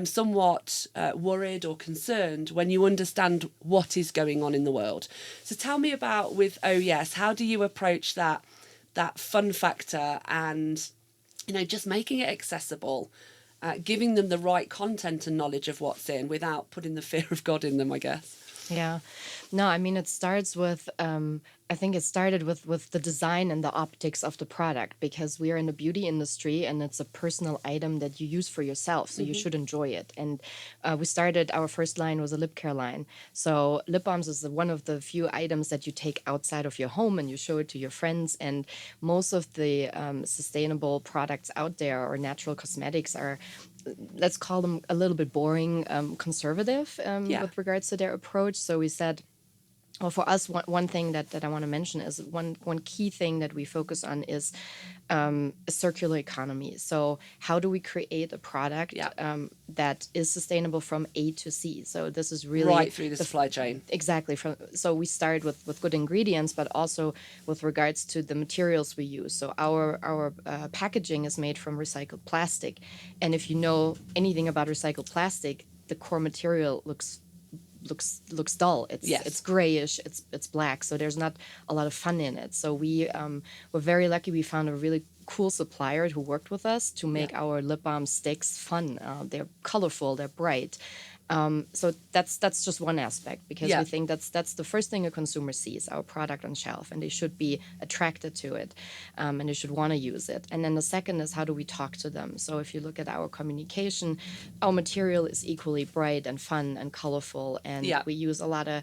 somewhat worried or concerned when you understand what is going on in the world. So tell me about, with OYESS, how do you approach that fun factor and, you know, just making it accessible, giving them the right content and knowledge of what's in without putting the fear of God in them, I guess? Yeah. No, I mean, it starts with, I think it started with the design and the optics of the product, because we are in the beauty industry and it's a personal item that you use for yourself. So you should enjoy it. And we started, our first line was a lip care line. So lip balms is one of the few items that you take outside of your home and you show it to your friends. And most of the sustainable products out there, or natural cosmetics, are, let's call them a little bit boring, conservative with regards to their approach. So we said, well, for us, one thing that I want to mention is one key thing that we focus on is a circular economy. So how do we create a product that is sustainable from A to C? So this is really right through the supply chain. Exactly. So we start with good ingredients, but also with regards to the materials we use. So our packaging is made from recycled plastic, and if you know anything about recycled plastic, the core material looks dull. It's grayish. It's black. So there's not a lot of fun in it. So we were very lucky. We found a really cool supplier who worked with us to make our lip balm sticks fun. They're colorful. They're bright. So that's just one aspect, because we think that's the first thing a consumer sees, our product on shelf, and they should be attracted to it, and they should want to use it. And then the second is, how do we talk to them? So if you look at our communication, our material is equally bright and fun and colorful, and we use a lot of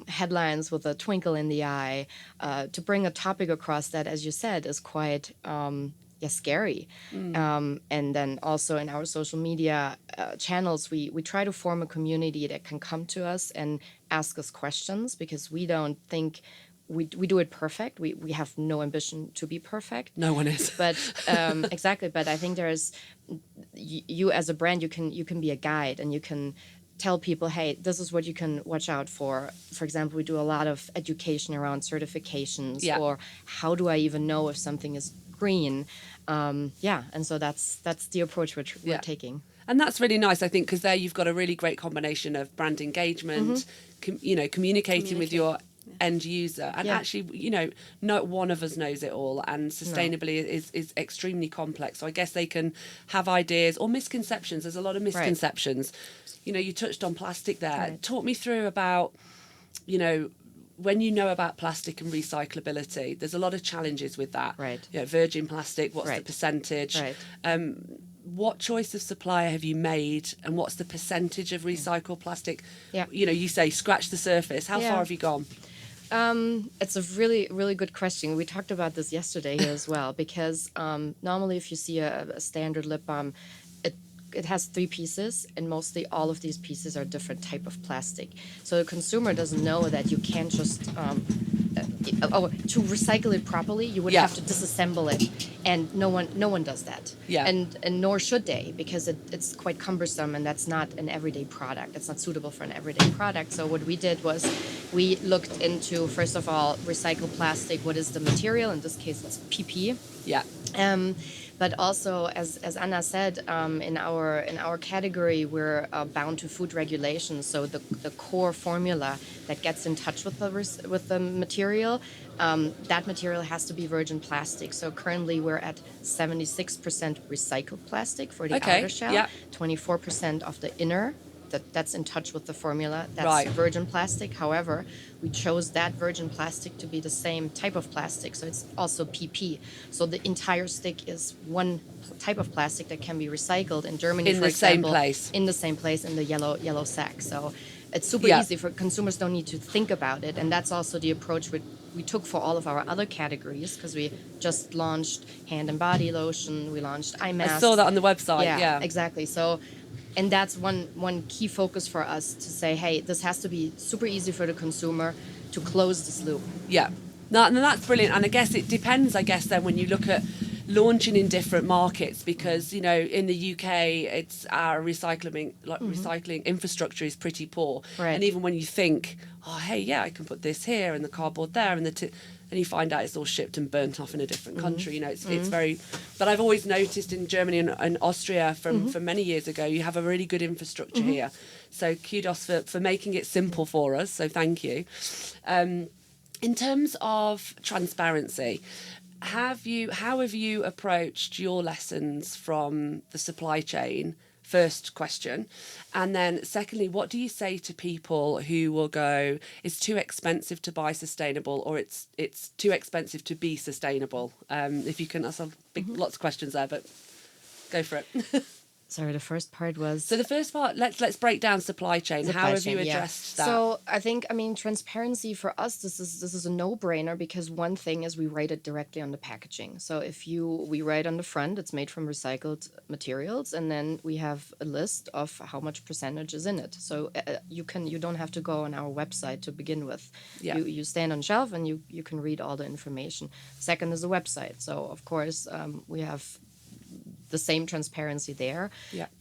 headlines with a twinkle in the eye to bring a topic across that, as you said, is quite scary. And then also in our social media channels, we try to form a community that can come to us and ask us questions, because we don't think we do it perfect. We have no ambition to be perfect. No one is. But exactly. But I think there's you as a brand, you can be a guide, and you can tell people, hey, this is what you can watch out for. For example, we do a lot of education around certifications, or how do I even know if something is green? And so that's the approach which we're taking. And that's really nice, I think, because there you've got a really great combination of brand engagement, communicating with your end user, and actually, not one of us knows it all, and sustainability is extremely complex. So I guess they can have ideas or misconceptions. There's a lot of misconceptions. You touched on plastic there. Talk me through about, when you know about plastic and recyclability, there's a lot of challenges with that. Virgin plastic, what's the percentage? What choice of supplier have you made, and what's the percentage of recycled plastic? You say scratch the surface. How far have you gone? It's a really, really good question. We talked about this yesterday here as well, because normally if you see a standard lip balm, it has 3 pieces, and mostly all of these pieces are different type of plastic. So the consumer doesn't know that you can't just to recycle it properly, you would have to disassemble it, and no one does that. And nor should they, because it's quite cumbersome, and that's not an everyday product. It's not suitable for an everyday product. So what we did was we looked into, first of all, recycled plastic. What is the material? In this case, it's PP. But also, as Anna said, in our category, we're bound to food regulations. So the core formula that gets in touch with the material, that material has to be virgin plastic. So currently, we're at 76% recycled plastic for the outer shell, 24% of the inner. That's in touch with the formula. That's virgin plastic. However, we chose that virgin plastic to be the same type of plastic, so it's also PP. So the entire stick is one type of plastic that can be recycled. In Germany, for example, in the same place, in the yellow sack. So it's super easy for consumers. Don't need to think about it, and that's also the approach we took for all of our other categories, because we just launched hand and body lotion. We launched eye masks. I saw that on the website. Yeah, exactly. So. And that's one key focus for us, to say, hey, this has to be super easy for the consumer to close this loop. No, that's brilliant. And I guess it depends, then, when you look at launching in different markets, because, in the UK, it's our recycling infrastructure is pretty poor. And even when you think, I can put this here and the cardboard there and and you find out it's all shipped and burnt off in a different country. It's very. But I've always noticed in Germany and Austria from many years ago, you have a really good infrastructure here. So kudos for making it simple for us. So thank you. In terms of transparency, how have you approached your lessons from the supply chain? First question. And then secondly, what do you say to people who will go, it's too expensive to buy sustainable, or it's too expensive to be sustainable? If you can, that's lots of questions there, but go for it. Sorry, the first part was... So the first part, let's break down supply chain. How have you addressed that? So I think, transparency for us, this is a no-brainer, because one thing is we write it directly on the packaging. So we write on the front, it's made from recycled materials, and then we have a list of how much percentage is in it. So you don't have to go on our website to begin with. You stand on shelf and you can read all the information. Second is the website. So of course we have the same transparency there.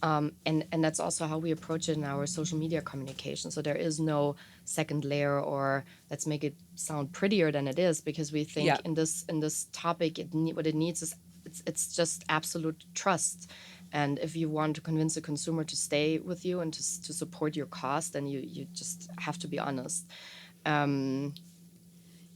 And that's also how we approach it in our social media communication. So there is no second layer, or let's make it sound prettier than it is, because we think in this topic, what it needs is it's just absolute trust. And if you want to convince a consumer to stay with you and to support your cause, then you just have to be honest.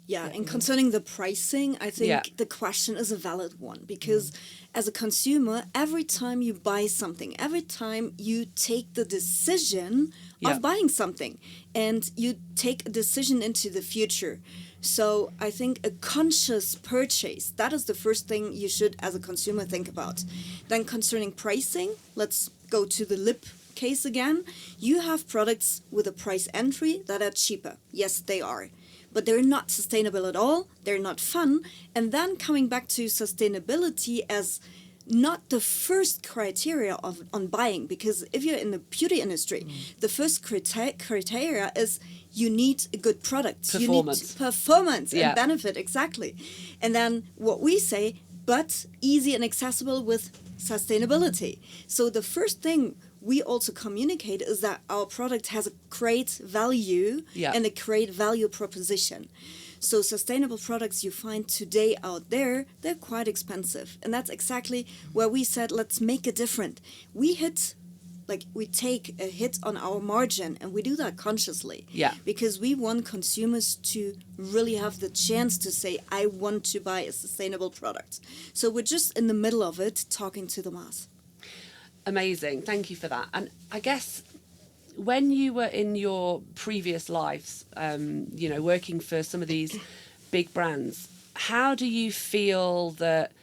Yeah, and concerning the pricing, I think the question is a valid one because as a consumer, every time you buy something, every time you take the decision of buying something and you take a decision into the future. So I think a conscious purchase, that is the first thing you should as a consumer think about. Then concerning pricing, let's go to the lip case again. You have products with a price entry that are cheaper. Yes, they are. But they're not sustainable at all. They're not fun. And then coming back to sustainability as not the first criteria on buying, because if you're in the beauty industry, the first criteria is you need a good product. Performance. You need performance and benefit, exactly. And then what we say, but easy and accessible with sustainability. So the first thing we also communicate is that our product has a great value and a great value proposition. So sustainable products you find today out there, they're quite expensive. And that's exactly where we said, let's make it different. We take a hit on our margin, and we do that consciously. Yeah. Because we want consumers to really have the chance to say, I want to buy a sustainable product. So we're just in the middle of it, talking to the mass. Amazing. Thank you for that. And I guess when you were in your previous lives, working for some of these big brands, how do you feel that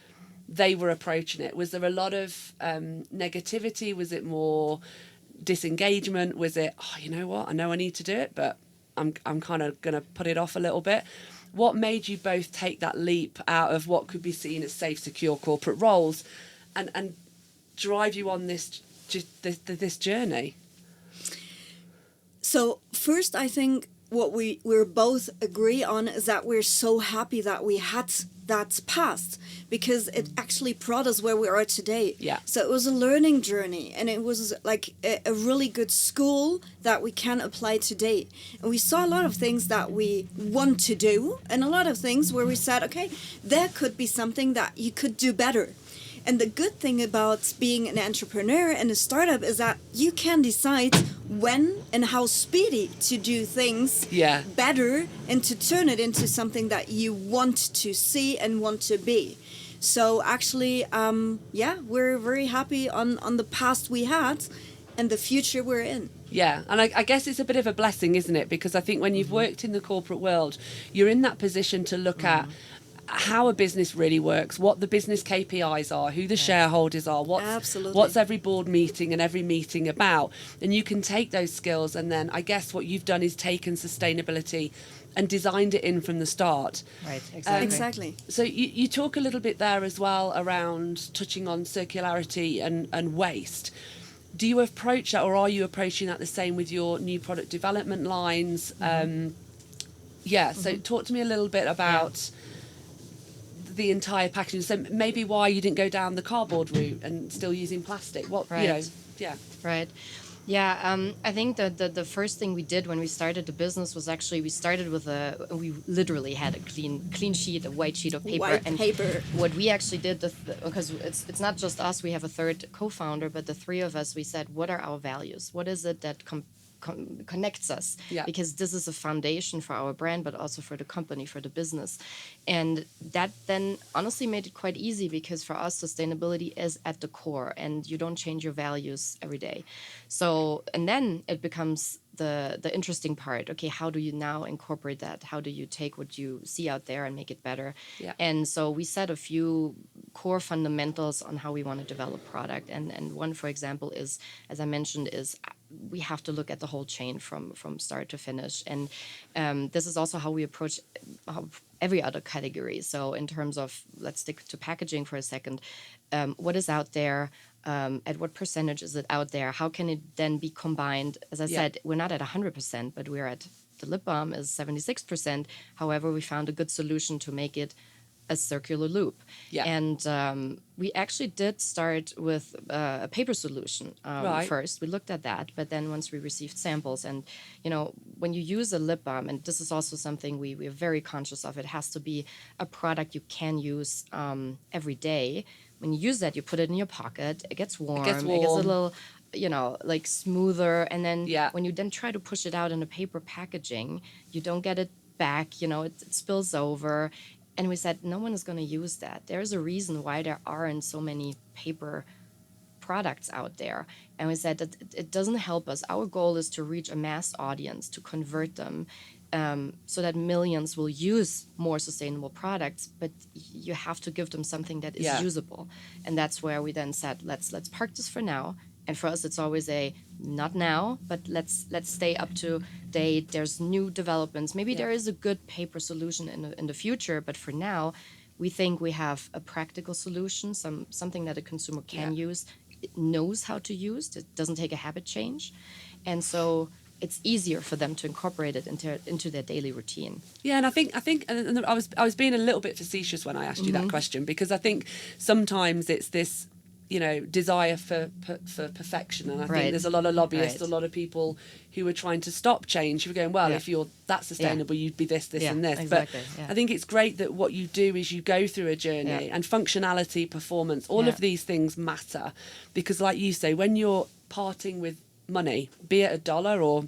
they were approaching it? Was there a lot of negativity? Was it more disengagement? Was it, you know what, I know I need to do it, but I'm kind of going to put it off a little bit? What made you both take that leap out of what could be seen as safe, secure corporate roles and drive you on this journey? So first, I think what we're both agree on is that we're so happy that we had that past, because it actually brought us where we are today. Yeah. So it was a learning journey, and it was like a really good school that we can apply today. And we saw a lot of things that we want to do, and a lot of things where we said, okay, there could be something that you could do better. And the good thing about being an entrepreneur and a startup is that you can decide when and how speedy to do things better and to turn it into something that you want to see and want to be. So actually, we're very happy on the past we had and the future we're in. Yeah, and I guess it's a bit of a blessing, isn't it? Because I think when you've worked in the corporate world, you're in that position to look at how a business really works, what the business KPIs are, who the shareholders are, what's every board meeting and every meeting about. And you can take those skills, and then I guess what you've done is taken sustainability and designed it in from the start. Right, exactly. Exactly. So you talk a little bit there as well around touching on circularity and waste. Do you approach that, or are you approaching that the same with your new product development lines? So talk to me a little bit about the entire packaging. So maybe why you didn't go down the cardboard route and still using plastic. Right. Yeah, I think that the first thing we did when we started the business was actually we started with we literally had a clean sheet, a white sheet of paper. What we actually did, because it's not just us, we have a third co-founder, but the three of us, we said, what are our values? What is it that connects us? Because this is a foundation for our brand, but also for the company, for the business. And that then honestly made it quite easy, because for us, sustainability is at the core, and you don't change your values every day. So, and then it becomes the interesting part. Okay, how do you now incorporate that? How do you take what you see out there and make it better? Yeah. And so we set a few core fundamentals on how we want to develop product. And one, for example, is, as I mentioned, is we have to look at the whole chain from start to finish. And this is also how we approach every other category. So in terms of, let's stick to packaging for a second, what is out there? At what percentage is it out there? How can it then be combined? As I said, we're not at 100%, but we're at, the lip balm is 76%. However, we found a good solution to make it a circular loop. And we actually did start with a paper solution first. We looked at that, but then once we received samples, and when you use a lip balm, and this is also something we're very conscious of, it has to be a product you can use every day. When you use that, you put it in your pocket, it gets warm, it gets a little, like smoother, and then when you then try to push it out in a paper packaging, you don't get it back, you know, it spills over. And we said, no one is going to use that. There's a reason why there aren't so many paper products out there. And we said that it doesn't help us. Our goal is to reach a mass audience, to convert them, so that millions will use more sustainable products, but you have to give them something that is usable. And that's where we then said, let's park this for now. And for us, it's always not now, but let's stay up to date. There's new developments. Maybe there is a good paper solution in the future, but for now, we think we have a practical solution, something that a consumer can use, it knows how to use. It doesn't take a habit change, and so it's easier for them to incorporate it into their daily routine. Yeah, and I think and I was being a little bit facetious when I asked you that question, because I think sometimes it's this, you know, desire for perfection, and I think there's a lot of lobbyists, a lot of people who are trying to stop change, who are going, well, if you're that sustainable, you'd be this, and this. Exactly. But I think it's great that what you do is you go through a journey, and functionality, performance, all of these things matter, because like you say, when you're parting with money, be it $1 or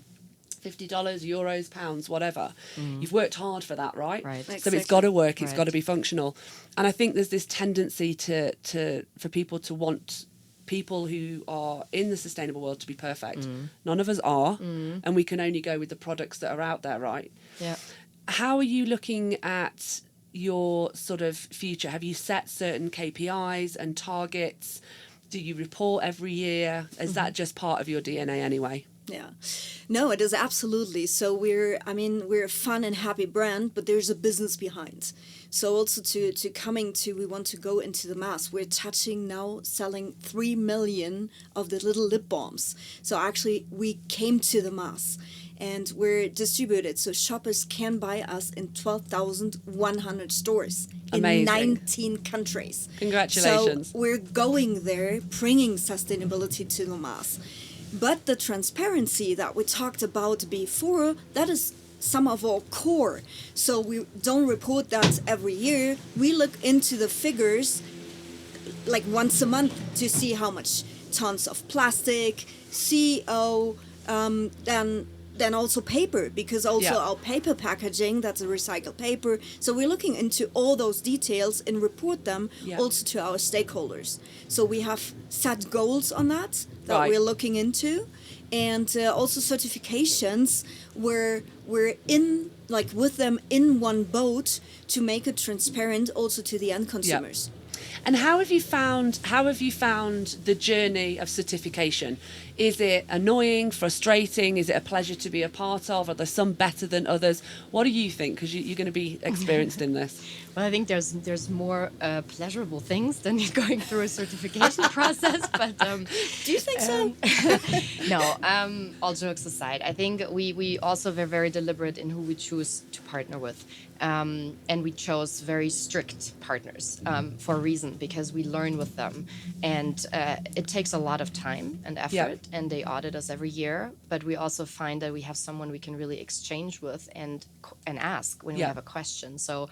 $50, euros, pounds, whatever, you've worked hard for that, right? So it's got to work, it's got to be functional. And I think there's this tendency for people to want people who are in the sustainable world to be perfect. None of us are, and we can only go with the products that are out there, right? How are you looking at your sort of future? Have you set certain KPIs and targets? Do you report every year? Is that just part of your DNA anyway? Yeah, no, it is absolutely. So we're a fun and happy brand, but there's a business behind. So also we want to go into the mass. We're selling 3 million of the little lip balms. So actually we came to the mass and we're distributed. So shoppers can buy us in 12,100 stores in 19 countries. Congratulations. So we're going there, bringing sustainability to the mass. But the transparency that we talked about before, that is some of our core. So we don't report that every year. We look into the figures like once a month to see how much tons of plastic, CO, then also paper, because also our paper packaging, that's a recycled paper. So we're looking into all those details and report them also to our stakeholders. So we have set goals on that we're looking into, and also certifications where we're in, like with them in one boat to make it transparent also to the end consumers. And how have you found the journey of certification? Is it annoying, frustrating? Is it a pleasure to be a part of? Are there some better than others? What do you think? Because you're going to be experienced in this. Well, I think there's more pleasurable things than going through a certification process. But do you think so? No. All jokes aside, I think we also were very deliberate in who we choose to partner with. And we chose very strict partners for a reason, because we learn with them. And it takes a lot of time and effort, and they audit us every year. But we also find that we have someone we can really exchange with and ask when we have a question. So,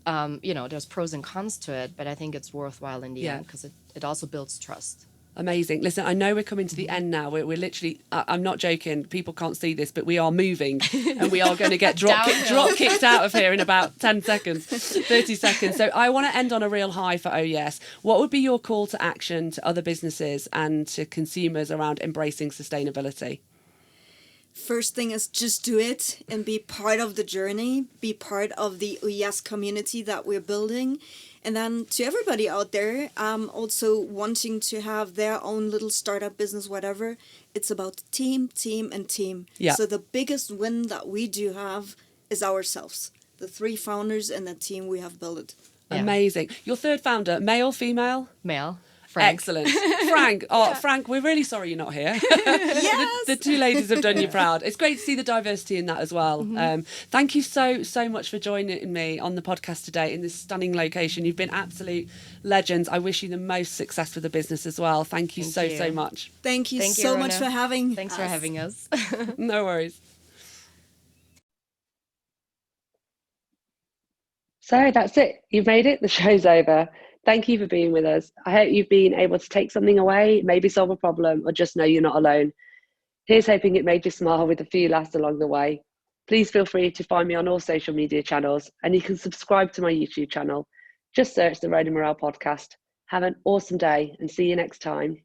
there's pros and cons to it, but I think it's worthwhile in the end, because it also builds trust. Amazing. Listen, I know we're coming to the end now. We're literally, I'm not joking, people can't see this, but we are moving and we are going to get drop kicked out of here in about 10 seconds, 30 seconds. So I want to end on a real high for OYESS. What would be your call to action to other businesses and to consumers around embracing sustainability? First thing is just do it and be part of the journey, be part of the OYESS community that we're building. And then to everybody out there, also wanting to have their own little startup business, whatever, it's about team, and team. Yeah. So the biggest win that we do have is ourselves, the 3 founders and the team we have built. Yeah. Amazing. Your third founder, male, female? Male. Frank. Excellent. Frank. Frank, we're really sorry you're not here. Yes. The 2 ladies have done you proud. It's great to see the diversity in that as well. Thank you so much for joining me on the podcast today in this stunning location. You've been absolute legends. I wish you the most success with the business as well. Thank you so much. Thank you so much for having us. Thanks for having us. No worries. So that's it. You've made it. The show's over. Thank you for being with us. I hope you've been able to take something away, maybe solve a problem, or just know you're not alone. Here's hoping it made you smile with a few laughs along the way. Please feel free to find me on all social media channels, and you can subscribe to my YouTube channel. Just search the Rhode and Morale podcast. Have an awesome day and see you next time.